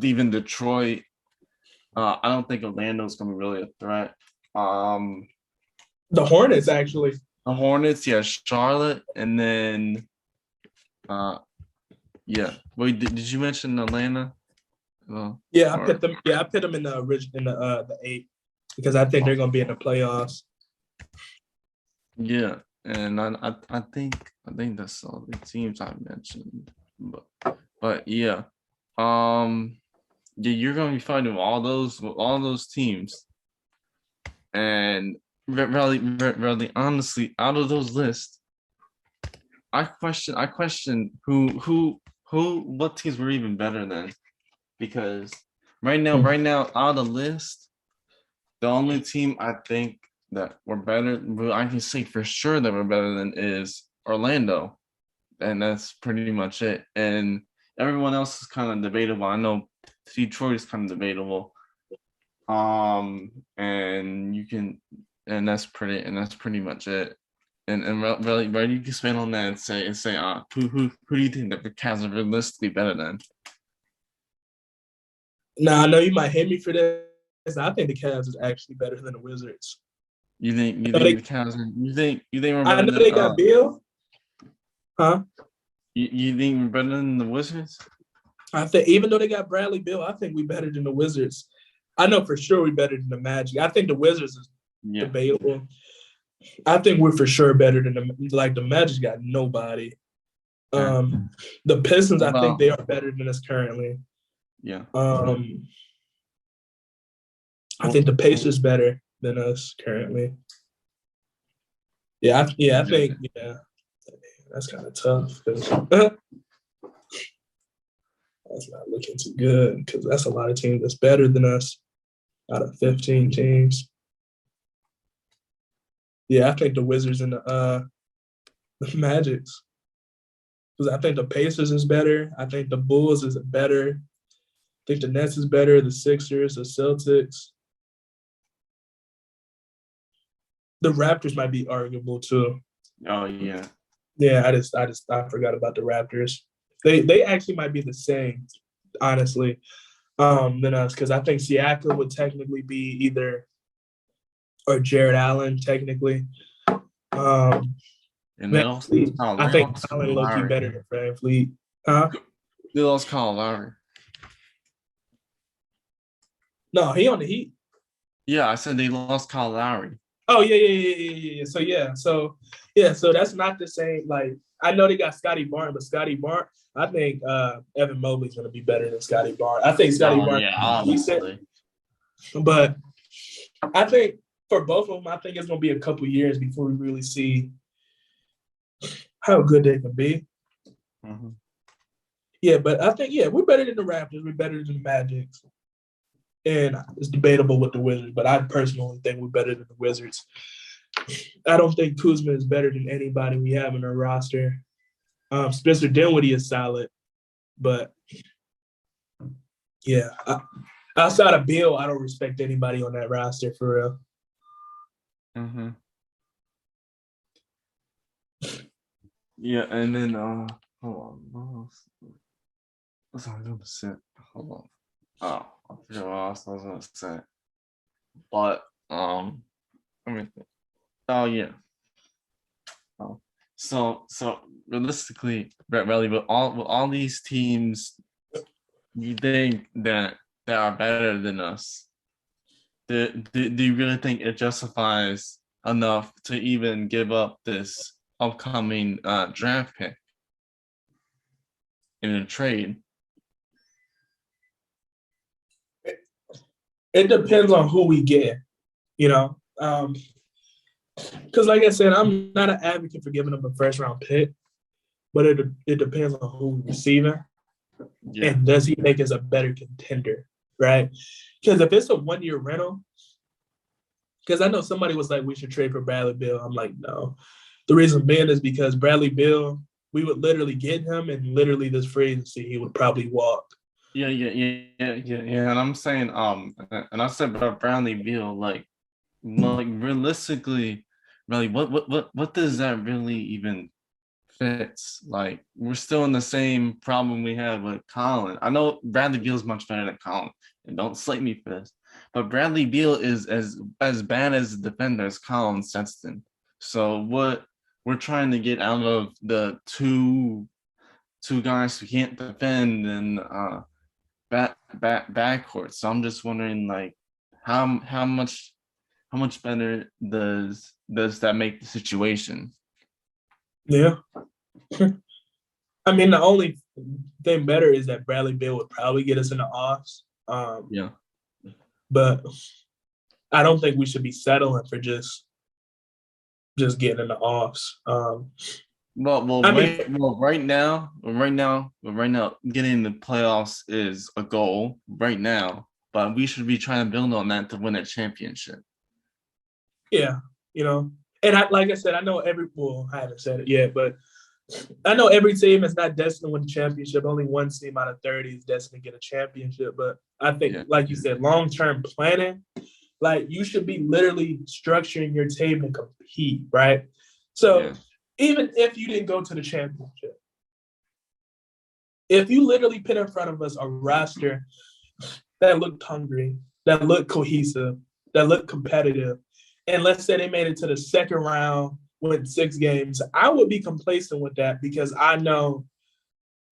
even Detroit. I don't think Orlando's gonna be really a threat. The Hornets actually. The Hornets, yeah, Charlotte, and then yeah. Wait, did you mention Atlanta? Yeah, I put them. Yeah, I put them in the 8 because I think they're gonna be in the playoffs. Yeah, and I think that's all the teams I mentioned, but yeah, yeah, you're gonna be fighting with all those teams, and really honestly, out of those lists, I question what teams were even better than, because right now out of the list, the only team I think that we're better, I can say for sure that we're better than is Orlando, and that's pretty much it. And everyone else is kind of debatable. I know Detroit is kind of debatable, and that's pretty much it. And really, right, you can spend on that and say, who do you think that the Cavs are realistically better than? Now I know you might hate me for this. I think the Cavs is actually better than the Wizards. You think the Cavs? You think we're better I know than, they got Bill. Huh? You think we're better than the Wizards? I think even though they got Bradley Bill, I think we're better than the Wizards. I know for sure we're better than the Magic. I think the Wizards is debatable. I think we're for sure better than the Magic got nobody. The Pistons, I think they are better than us currently. Yeah. I think the Pacers better than us currently. I think that's kind of tough because that's not looking too good because that's a lot of teams that's better than us out of 15 teams. Yeah, I think the Wizards and the Magics. Because I think the Pacers is better. I think the Bulls is better. I think the Nets is better. The Sixers, the Celtics. The Raptors might be arguable too. Oh yeah. Yeah, I forgot about the Raptors. They actually might be the same, honestly, than us because I think Siakam would technically be either or Jared Allen technically. And then also, I think Allen low-key better than Van Fleet. Huh? They lost Kyle Lowry. No, he on the Heat. Yeah, I said they lost Kyle Lowry. Oh yeah. So that's not the same. Like I know they got Scotty Barnes, but Scotty Barnes, I think Evan Mobley's gonna be better than Scotty Barnes. I think Scotty Oh Barnes yeah, is decent, obviously. but I think for both of them, I think it's gonna be a couple years before we really see how good they can be. Mm-hmm. Yeah, but I think we're better than the Raptors. We're better than the Magic. And it's debatable with the Wizards, but I personally think we're better than the Wizards. I don't think Kuzma is better than anybody we have in our roster. Spencer Dinwiddie is solid, but yeah, outside of Bill, I don't respect anybody on that roster for real. Mm-hmm. Yeah, and then hold on. What's I gonna say? Hold on. Oh, I forgot what else I was gonna say. But let me think. Oh yeah. Oh. So realistically, really, with all these teams, you think that they are better than us? Do you really think it justifies enough to even give up this upcoming draft pick in a trade? It depends on who we get, you know. Because like I said, I'm not an advocate for giving up a first round pick, but it depends on who we're receiving. Yeah. And does he make us a better contender, right? Because if it's a 1 year rental, because I know somebody was like, we should trade for Bradley Beal. I'm like, no. The reason being is because Bradley Beal, we would literally get him, and literally this free agency, he would probably walk. Yeah. And I'm saying, and I said about Bradley Beal, like realistically, really, what does that really even fits? Like, we're still in the same problem we had with Colin. I know Bradley Beal is much better than Colin, and don't slate me for this, but Bradley Beal is as bad as a defender as Colin Sexton. So what we're trying to get out of the two guys who can't defend and backcourt. So I'm just wondering, like, how much better does that make the situation? Yeah. I mean, the only thing better is that Bradley Beal would probably get us in the offs. Yeah. But I don't think we should be settling for just getting in the offs. Right now, getting the playoffs is a goal right now, but we should be trying to build on that to win a championship. Yeah, and like I said, I know I haven't said it yet, but I know every team is not destined to win the championship. Only one team out of 30 is destined to get a championship. But I think, like you said, long-term planning, like you should be literally structuring your team to compete, right? So even if you didn't go to the championship, if you literally put in front of us a roster that looked hungry, that looked cohesive, that looked competitive, and let's say they made it to the second round, win 6 games, I would be complacent with that because I know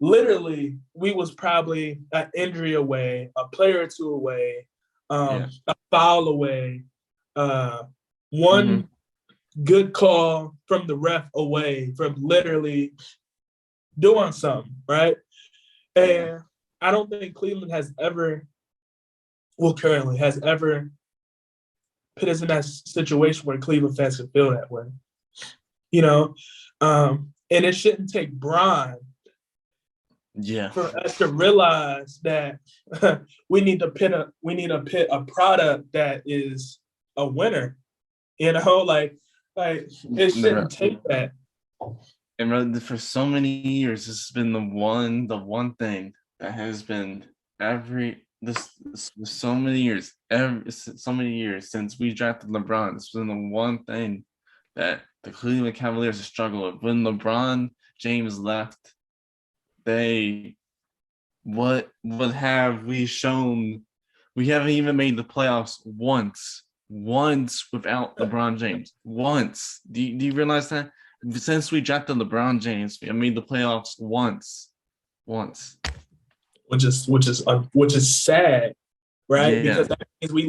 literally we was probably an injury away, a player or two away, a foul away, one good call from the ref away from literally doing something, right? And I don't think Cleveland has ever put us in that situation where Cleveland fans can feel that way. And it shouldn't take Bron for us to realize that we need to pit a product that is a winner. Like it shouldn't take that. And for so many years, this has been the one thing that has been so many years since we drafted LeBron. This has been the one thing that the Cleveland Cavaliers have struggled with. When LeBron James left, what have we shown? We haven't even made the playoffs once without LeBron James. Once. Do you realize that? Since we drafted LeBron James, we have made the playoffs once. which is sad, right? Yeah. Because that means we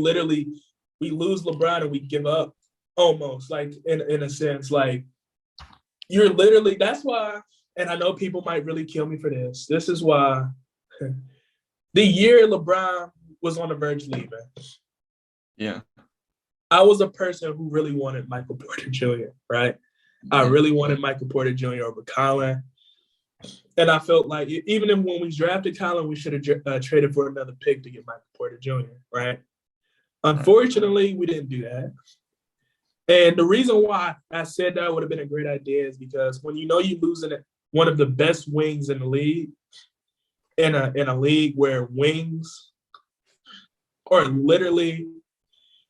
lose LeBron and we give up almost like in a sense like you're literally that's why. And I know people might really kill me for this. This is why the year LeBron was on the verge of leaving, Yeah. I was a person who really wanted Michael Porter Jr., right? I Yeah. really wanted Michael Porter Jr. over Colin. And I felt like even if when we drafted Colin, we should have traded for another pick to get Michael Porter Jr., right? Unfortunately, we didn't do that. And the reason why I said that would have been a great idea is because when you know you're losing one of the best wings in the league, in a league where wings are literally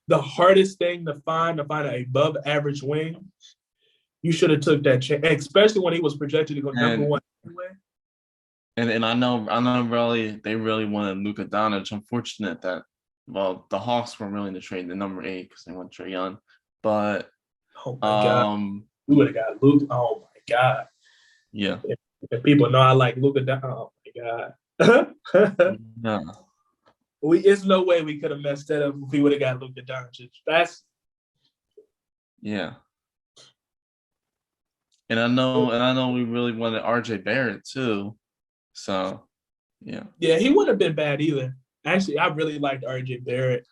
the hardest thing to find an above average wing, you should have took that chance, especially when he was projected to go number one anyway. And I know really they really wanted Luka Doncic. Unfortunate that the Hawks weren't willing to trade the number 8 because they want Trae Young. But oh my god, we would have got Luka. Oh my god. Yeah. If people know I like Luka Doncic, oh my god. Yeah. It's no way we could have messed that up if we would have got Luka Doncic. Yeah. And I know we really wanted RJ Barrett too. So yeah. Yeah, he wouldn't have been bad either. Actually, I really liked RJ Barrett.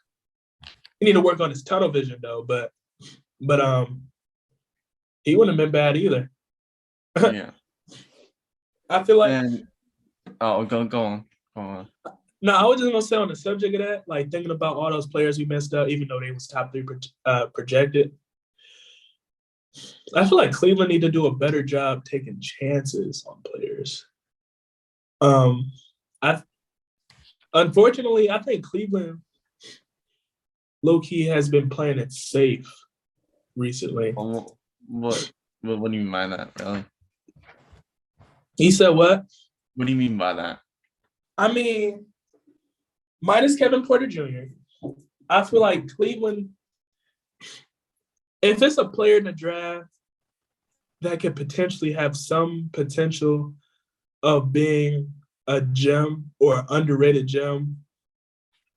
He need to work on his tunnel vision though, but he wouldn't have been bad either. Yeah. I feel like go on. No, I was just gonna say on the subject of that, like thinking about all those players we messed up, even though they was top 3 projected. I feel like Cleveland need to do a better job taking chances on players. Unfortunately, I think Cleveland low-key has been playing it safe recently. What do you mean by that, really? He said what? What do you mean by that? I mean, minus Kevin Porter Jr., I feel like Cleveland, if it's a player in the draft that could potentially have some potential of being a gem or underrated gem,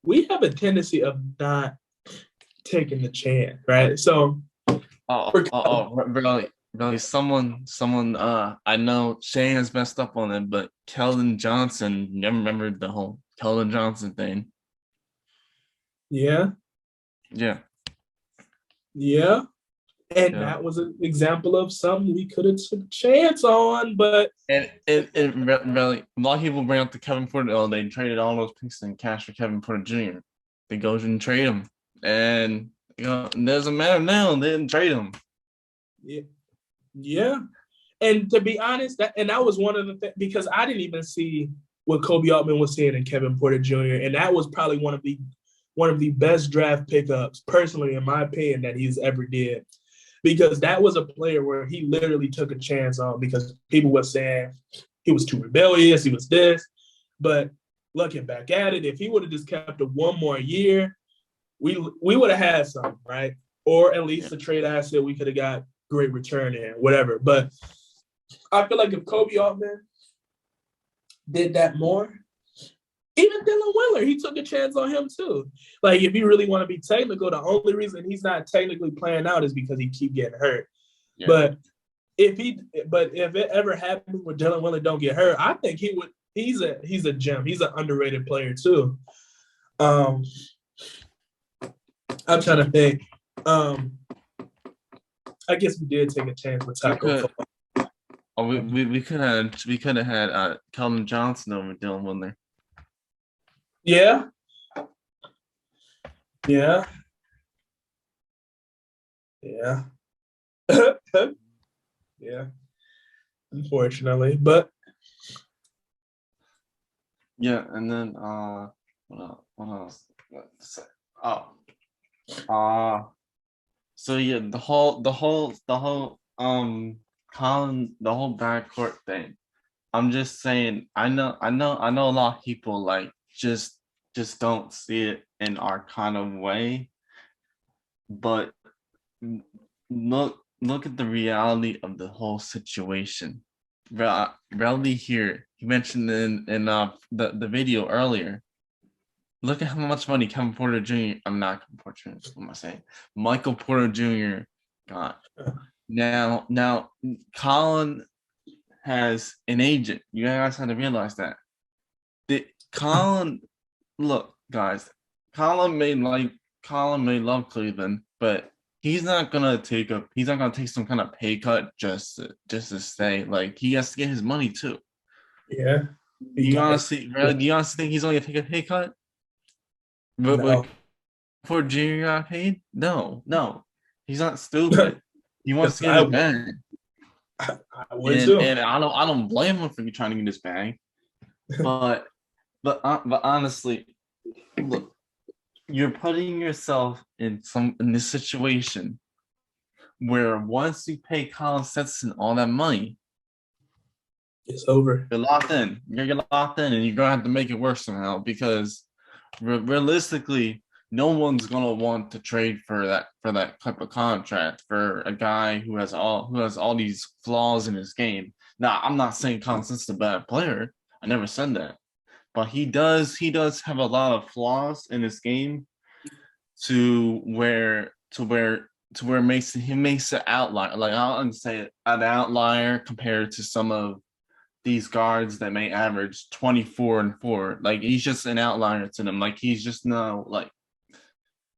we have a tendency of not taking the chance, right? So, really, someone, I know Shane has messed up on it, but Keldon Johnson, never remembered the whole Keldon Johnson thing. Yeah. And that was an example of something we could have took a chance on, but it really, a lot of people bring up the Kevin Porter. They traded all those picks in cash for Kevin Porter Jr. They go and trade him, and it doesn't matter now. They didn't trade him. Yeah. And to be honest, that was one of the things, because I didn't even see what Kobe Altman was seeing in Kevin Porter Jr. And that was probably one of the best draft pickups, personally, in my opinion, that he's ever did. Because that was a player where he literally took a chance on, because people were saying he was too rebellious, he was this. But looking back at it, if he would have just kept it one more year, we would have had something, right? Or at least a trade asset we could have got great return in, whatever. But I feel like if Kobe Altman did that more, even Dylan Windler, he took a chance on him too. Like, if you really want to be technical, the only reason he's not technically playing out is because he keep getting hurt. Yeah. But if it ever happened where Dylan Windler don't get hurt, I think he would. He's a gem. He's an underrated player too. I'm trying to think. I guess we did take a chance with Taco. We could have had Keldon Johnson over Dylan Windler. Yeah. Yeah. Unfortunately, but yeah, and then what else? So yeah, the whole Colin, the whole backcourt thing. I'm just saying, I know a lot of people like just don't see it in our kind of way, but look at the reality of the whole situation. Rowley here. He mentioned in the video earlier. Look at how much money Kevin Porter Jr. I'm not Kevin Porter Jr. What am I saying? Michael Porter Jr. got. Now, Colin has an agent. You guys have to realize that. Colin, look, guys, Colin may love Cleveland, but he's not gonna take some kind of pay cut just to stay. Like, he has to get his money too. Yeah. Do you honestly think he's only gonna take a pay cut? But No. before Junior got paid? No. He's not stupid. He wants to get his bag. I would too. And I don't blame him for trying to get his bag. But honestly, look, you're putting yourself in this situation where once you pay Colin Sexton all that money, it's over. You're locked in. You're locked in, and you're gonna have to make it work somehow, because realistically, no one's gonna want to trade for that type of contract for a guy who has all these flaws in his game. Now, I'm not saying Colin Sexton's a bad player. I never said that. But he does have a lot of flaws in his game to where it makes an outlier. Like, I wouldn't say an outlier compared to some of these guards that may average 24 and 4. Like, he's just an outlier to them. Like, he's just no, like,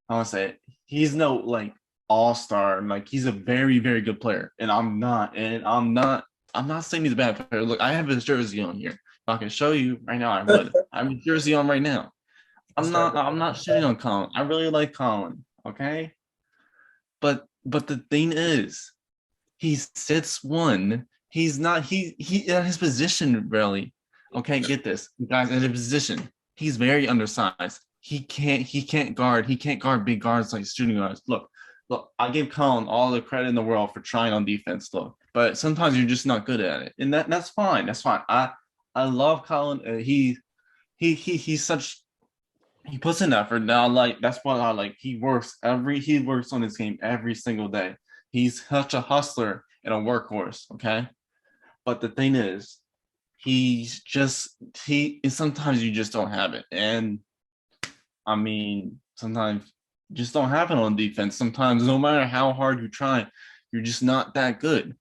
I want to say it. He's no, like, all-star. Like, he's a very, very good player. And I'm not saying he's a bad player. Look, I have his jersey on here. If I can show you right now, I would. I have his jersey on right now. I'm not shitting on Colin. I really like Colin, okay? But the thing is, he's 6'1". He's not he in his position, really. Okay, get this. Guys, in his position, he's very undersized. He can't guard big guards like shooting guards. Look, I give Colin all the credit in the world for trying on defense, look. But sometimes you're just not good at it. And that's fine. That's fine. I love Colin. He puts in effort. Now, like, that's what I like. He works on his game every single day. He's such a hustler and a workhorse, okay? But the thing is, sometimes you just don't have it. And I mean, sometimes you just don't have it on defense. Sometimes, no matter how hard you try, you're just not that good.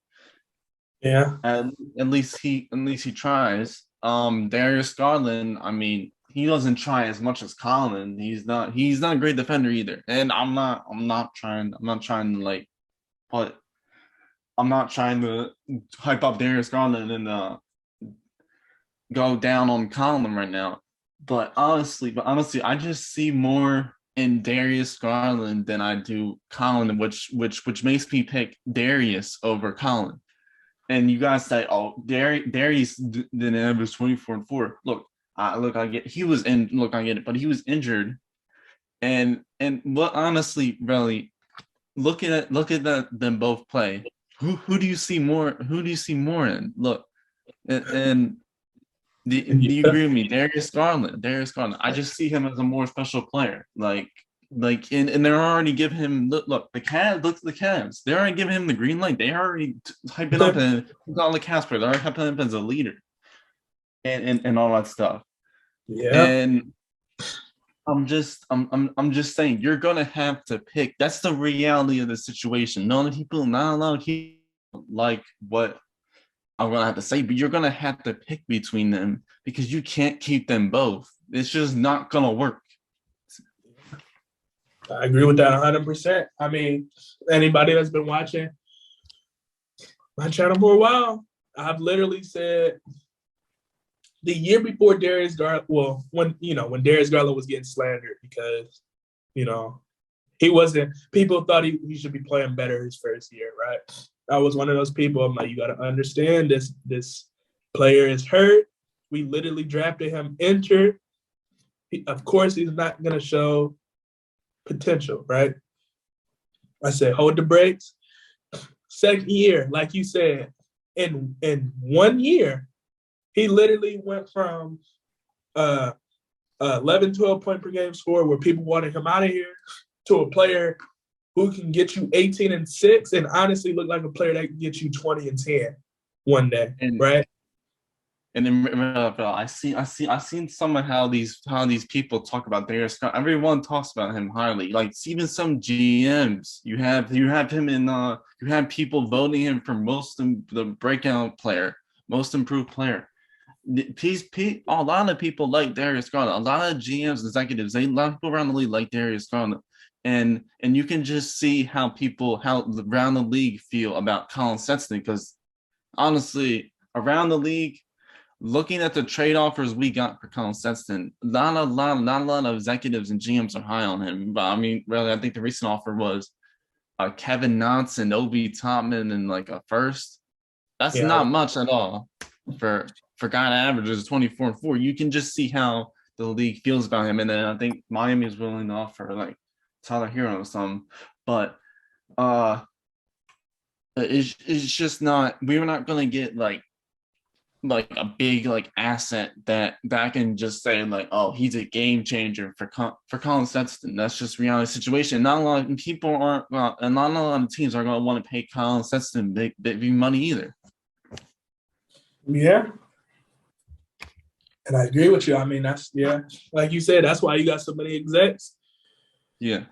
Yeah. At least he tries. Darius Garland, I mean, he doesn't try as much as Colin. He's not a great defender either. And I'm not trying to hype up Darius Garland and go down on Colin right now. But honestly, I just see more in Darius Garland than I do Colin, which makes me pick Darius over Colin. And you guys say, "Oh, Darius didn't average 24 and 4." Look, I get he was in. Look, I get it, but he was injured. And what, honestly, really, look at them both play. Who do you see more? Who do you see more in? Look, and do you agree with me? Darius Garland. I just see him as a more special player. And they're already giving him look the Cavs. They already giving him the green light. They already hyping up and on the Casper. They're already hyping him as a leader, and all that stuff. Yeah. And I'm just saying, you're gonna have to pick. That's the reality of the situation. Not a lot of people like what I'm gonna have to say, but you're gonna have to pick between them because you can't keep them both. It's just not gonna work. I agree with that 100%. I mean, anybody that's been watching my channel for a while, I've literally said the year before Darius Garland, well, when Darius Garland was getting slandered because, he wasn't, people thought he should be playing better his first year, right? I was one of those people. I'm like, you got to understand this player is hurt. We literally drafted him injured. Of course, he's not going to show potential, right? I said, hold the brakes. Second year, like you said, in 1 year, he literally went from 11, 12 point per game score where people wanted him out of here to a player who can get you 18 and 6 and honestly look like a player that can get you 20 and 10 one day, And right? and then I seen some of how these people talk about Darius Scott. Everyone talks about him highly. Like even some GMs, you have him in you have people voting him for the breakout player, most improved player. A lot of people like Darius Garland. A lot of GMs, executives, a lot of people around the league like Darius Garland, and you can just see how around the league feel about Colin Sexton. Because honestly, around the league, looking at the trade offers we got for Colin Sexton, not a lot of executives and GMs are high on him. But I mean, really, I think the recent offer was Kevin Knox and Obi Toppin and like a first. That's Yeah, not much at all for guy that averages 24-4. You can just see how the league feels about him. And then I think Miami is willing to offer like Tyler Hero or something. But it's just not, we're not gonna get like a big like asset that can just say like, oh, he's a game changer for Colin Sexton. That's just reality situation. Not a lot of people aren't, and not a lot of teams are going to want to pay Colin Sexton big money either. yeah. And I agree with you. I mean, that's like you said, that's why you got so many execs. Yeah.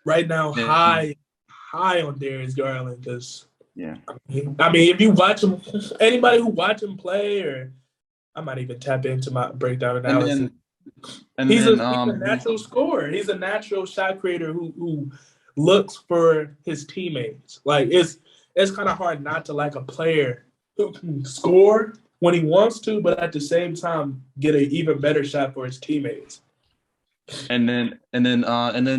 Right now, high on Darius Garland because yeah. I mean, if you watch him, anybody who watch him play, or I might even tap into my breakdown analysis. He's a natural scorer. He's a natural shot creator who looks for his teammates. Like it's kind of hard not to like a player who can score when he wants to, but at the same time get an even better shot for his teammates. And then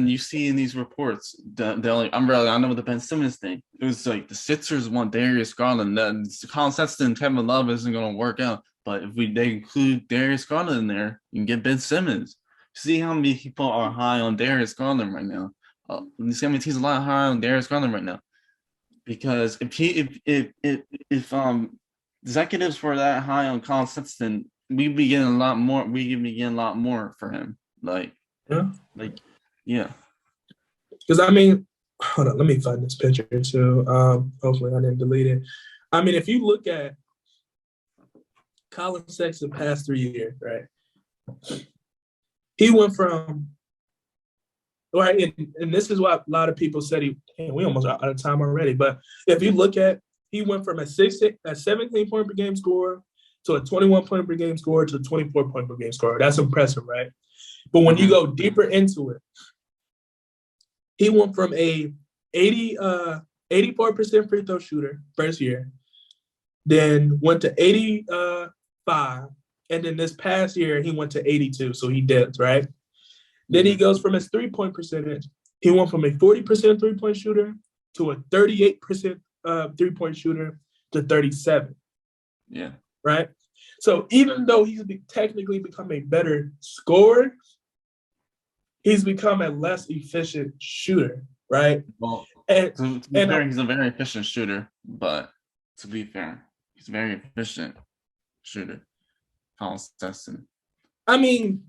you see in these reports, I know with the Ben Simmons thing, it was like the Sixers want Darius Garland. Colin Sexton and Kevin Love isn't going to work out. But if they include Darius Garland in there, you can get Ben Simmons. See how many people are high on Darius Garland right now. You see how many teams are a lot higher on Darius Garland right now. Because if executives were that high on Colin Sexton, we'd be getting a lot more. We'd be getting a lot more for him. Yeah. Because I mean, hold on, let me find this picture too. Hopefully I didn't delete it. I mean, if you look at Colin Sexton past 3 years, right? He went from right, and this is why a lot of people said we almost out of time already. But if you look at, he went from a 17 point per game scorer to a 21 point per game scorer to a 24 point per game scorer. That's impressive, right? But when you go deeper into it, he went from a 84% free throw shooter first year, then went to 85, and then this past year he went to 82, so he dipped, right? Then he goes from his three-point percentage. He went from a 40% three-point shooter to a 38% three-point shooter to 37. Yeah. Right? So even though he's technically become a better scorer, he's become a less efficient shooter, right? Well, to be fair, he's a very efficient shooter, but to be fair, he's a very efficient shooter. Colin Sexton. I mean,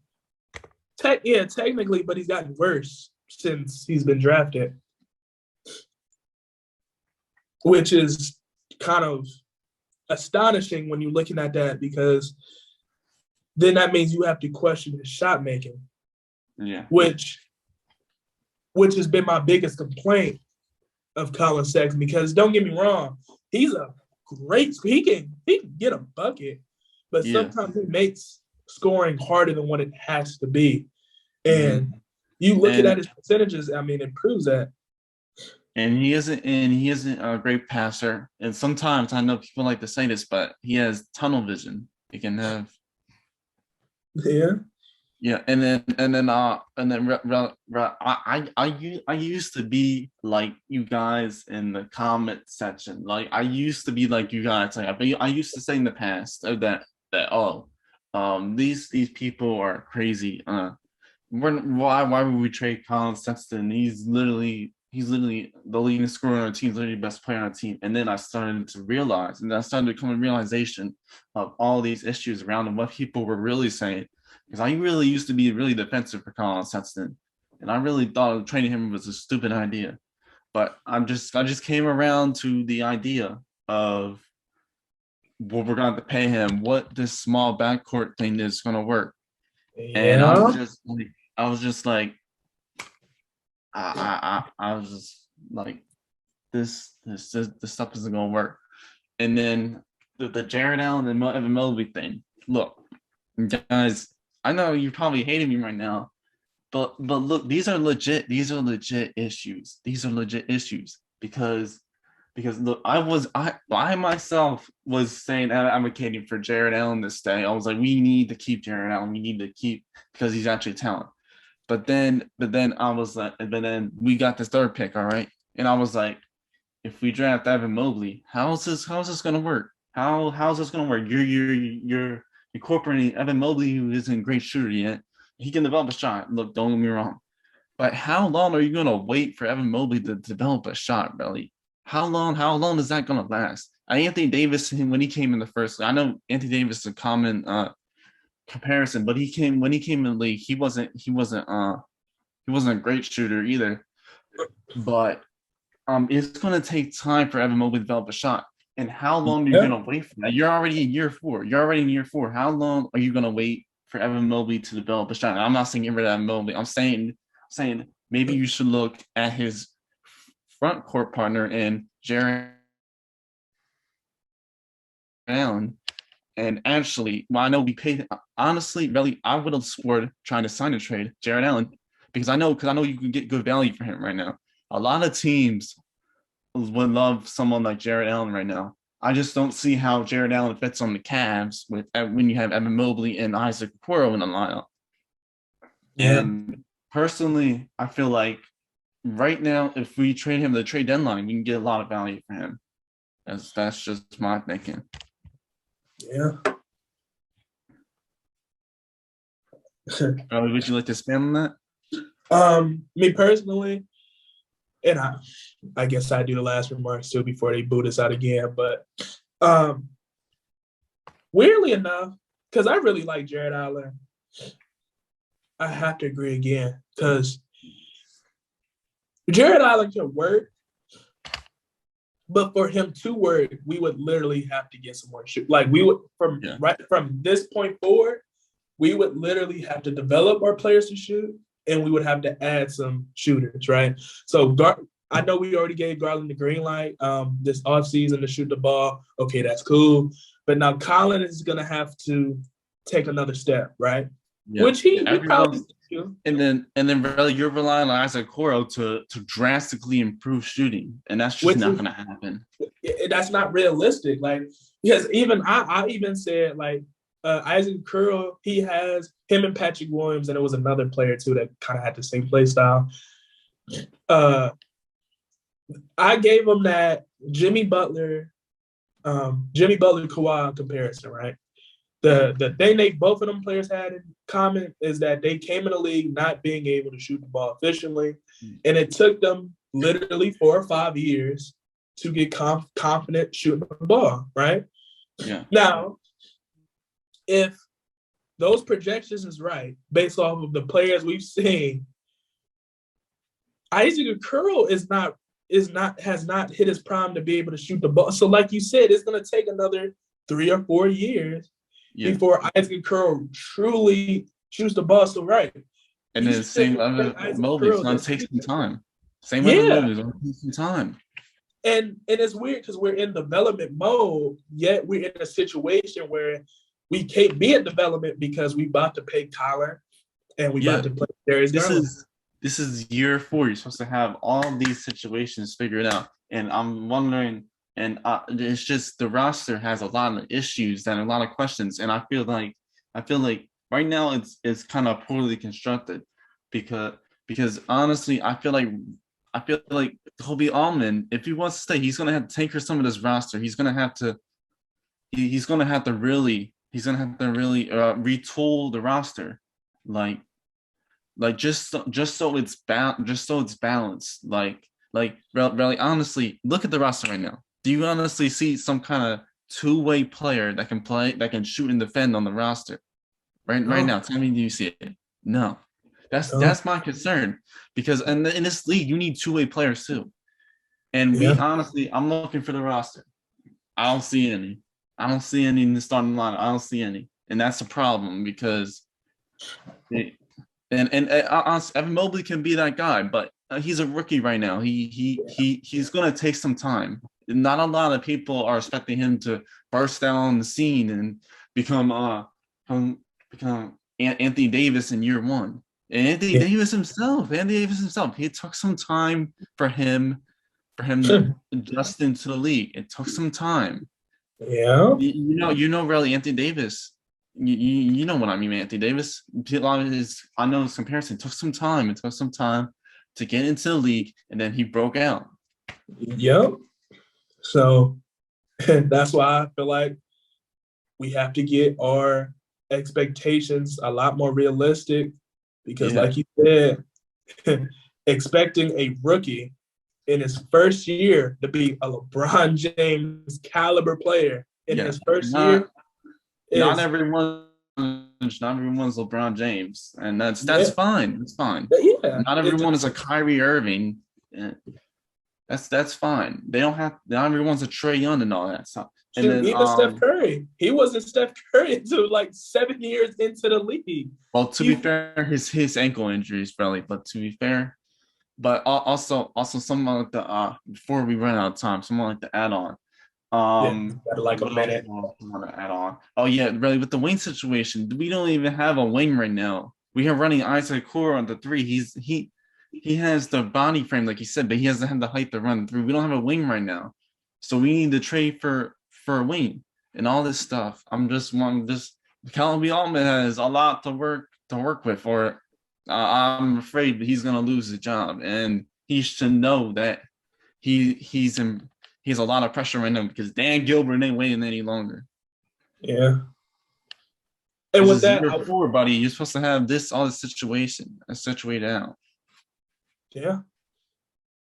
technically, but he's gotten worse since he's been drafted, which is kind of astonishing when you're looking at that, because then that means you have to question his shot making. Yeah. Which has been my biggest complaint of Colin Sexton, because don't get me wrong, he's a great, he can get a bucket, but sometimes he makes scoring harder than what it has to be. And you look at his percentages, I mean, it proves that. And he isn't a great passer. And sometimes I know people like to say this, but he has tunnel vision. He can have. Yeah. Yeah, and then I used to be like you guys in the comment section. Like I used to be like you guys. Like I used to say in the past that these people are crazy. Why would we trade Colin Sexton? He's literally the leading scorer on our team, literally the best player on our team. And then I started to realize, and I started to come to realization of all these issues around and what people were really saying. Because I really used to be really defensive for Colin Sexton, and I really thought trading him was a stupid idea. But I just came around to the idea of what we're going to pay him, what this small backcourt thing is going to work. And Yeah. I was just like, I was just like, this stuff isn't going to work. And then the Jared Allen and Evan Mobley thing. Look, guys, I know you're probably hating me right now, but look, these are legit issues. These are legit issues because look, I myself was saying advocating for Jared Allen to stay. I was like, we need to keep Jared Allen. We need to keep because he's actually a talent. But then I was like, but then we got this third pick, all right. And I was like, if we draft Evan Mobley, how's this gonna work? How's this gonna work? You're incorporating Evan Mobley, who isn't a great shooter yet. He can develop a shot. Look, don't get me wrong. But how long are you gonna wait for Evan Mobley to develop a shot, really? How long is that gonna last? Anthony Davis, when he came in the first, I know Anthony Davis is a common comparison, but when he came in the league, he wasn't a great shooter either. But it's gonna take time for Evan Mobley to develop a shot. And how long are you gonna wait for that? You're already in year 4. How long are you gonna wait for Evan Mobley to develop a shot? And I'm not saying get rid of Evan Mobley. I'm saying maybe you should look at his front court partner in Jared Allen. And actually, well, I know we paid. Honestly, really, I would have scored trying to sign a trade Jared Allen because I know you can get good value for him right now. A lot of teams would love someone like Jared Allen right now. I just don't see how Jared Allen fits on the Cavs when you have Evan Mobley and Isaac Okoro in the lineup. Yeah. And personally, I feel like right now, if we trade him to the trade deadline, we can get a lot of value for him. That's just my thinking. Yeah. Would you like to expand on that? Me personally, and I guess I do the last remarks too before they boot us out again. But weirdly enough, because I really like Jared Allen, I have to agree again because Jared Allen can work, but for him to work, we would literally have to get some more shoot. Like we would from this point forward, we would literally have to develop our players to shoot, and we would have to add some shooters, right? So I know we already gave Garland the green light this offseason to shoot the ball. Okay, that's cool. But now Colin is going to have to take another step, right? Yeah. Which he probably do. And then really you're relying on Isaac Okoro to drastically improve shooting, and that's just not going to happen. That's not realistic. Like, because even I even said like Isaac Okoro, he has him and Patrick Williams, and it was another player too that kind of had the same play style. I gave him that Jimmy Butler Kawhi comparison, right? The thing both of them players had in common is that they came in the league not being able to shoot the ball efficiently, and it took them literally 4 or 5 years to get confident shooting the ball, right? Yeah. Now, if those projections is right, based off of the players we've seen, Isaac Okoro has not hit his prime to be able to shoot the ball. So, like you said, it's going to take another 3 or 4 years before Isaac Okoro truly shoots the ball. So, right. And then same with Mobley, it's going to take some time. Same with Mobley, it's going to take some time. And it's weird because we're in development mode, yet we're in a situation where we can't be in development because we about to pay Colin and we about to play Darius Garland. This is year 4. You're supposed to have all these situations figured out. And I'm wondering, and it's just the roster has a lot of issues and a lot of questions. And I feel like right now it's kind of poorly constructed because honestly, I feel like Kobe Allman, if he wants to stay, he's gonna have to tinker some of this roster. He's gonna have to really retool the roster, like just so it's balanced. Like really honestly, look at the roster right now. Do you honestly see some kind of two-way player that can shoot and defend on the roster right now? Tell me, do you see it? No. That's my concern, because in this league you need two-way players too. And I'm looking for the roster. I don't see any. I don't see any in the starting line. I don't see any, and that's a problem because honestly, Evan Mobley can be that guy, but he's a rookie right now. He's going to take some time. Not a lot of people are expecting him to burst out on the scene and become Anthony Davis in year one. And Anthony Davis himself, he took some time for him to adjust into the league. It took some time. Yeah. Really, Anthony Davis. You know what I mean, Anthony Davis. A lot of I know his comparison. It took some time. It took some time to get into the league, and then he broke out. Yep. So that's why I feel like we have to get our expectations a lot more realistic because, like you said, expecting a rookie in his first year to be a LeBron James caliber player in his first year. Not everyone's LeBron James, and that's fine. It's fine. Yeah, not everyone is a Kyrie Irving. That's fine. They don't have. Not everyone's a Trae Young and all that stuff. And then even Steph Curry, he wasn't Steph Curry until like 7 years into the league. Well, to be fair, his ankle injuries really. But to be fair, but also someone like the before we run out of time, someone like the add on. Like a minute. I want to add on. Oh yeah, really with the wing situation, we don't even have a wing right now. We are running Isaac Core on the 3. He has the body frame, like you said, but he doesn't have the height to run through. We don't have a wing right now, so we need to trade for a wing and all this stuff. Callum Allman has a lot to work with, or I'm afraid he's gonna lose his job, and he should know that he has a lot of pressure right now because Dan Gilbert ain't waiting any longer. Yeah. And with that, year 4, buddy, you're supposed to have all this situation situated out. Yeah.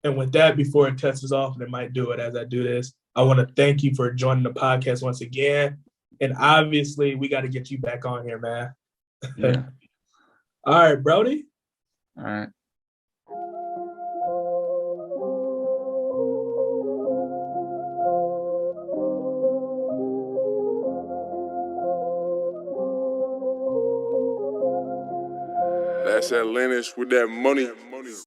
And with that, before it tests off, and it might do it as I do this, I want to thank you for joining the podcast once again. And obviously, we got to get you back on here, man. Yeah. All right, Brody. All right. That's Atlantis with that money.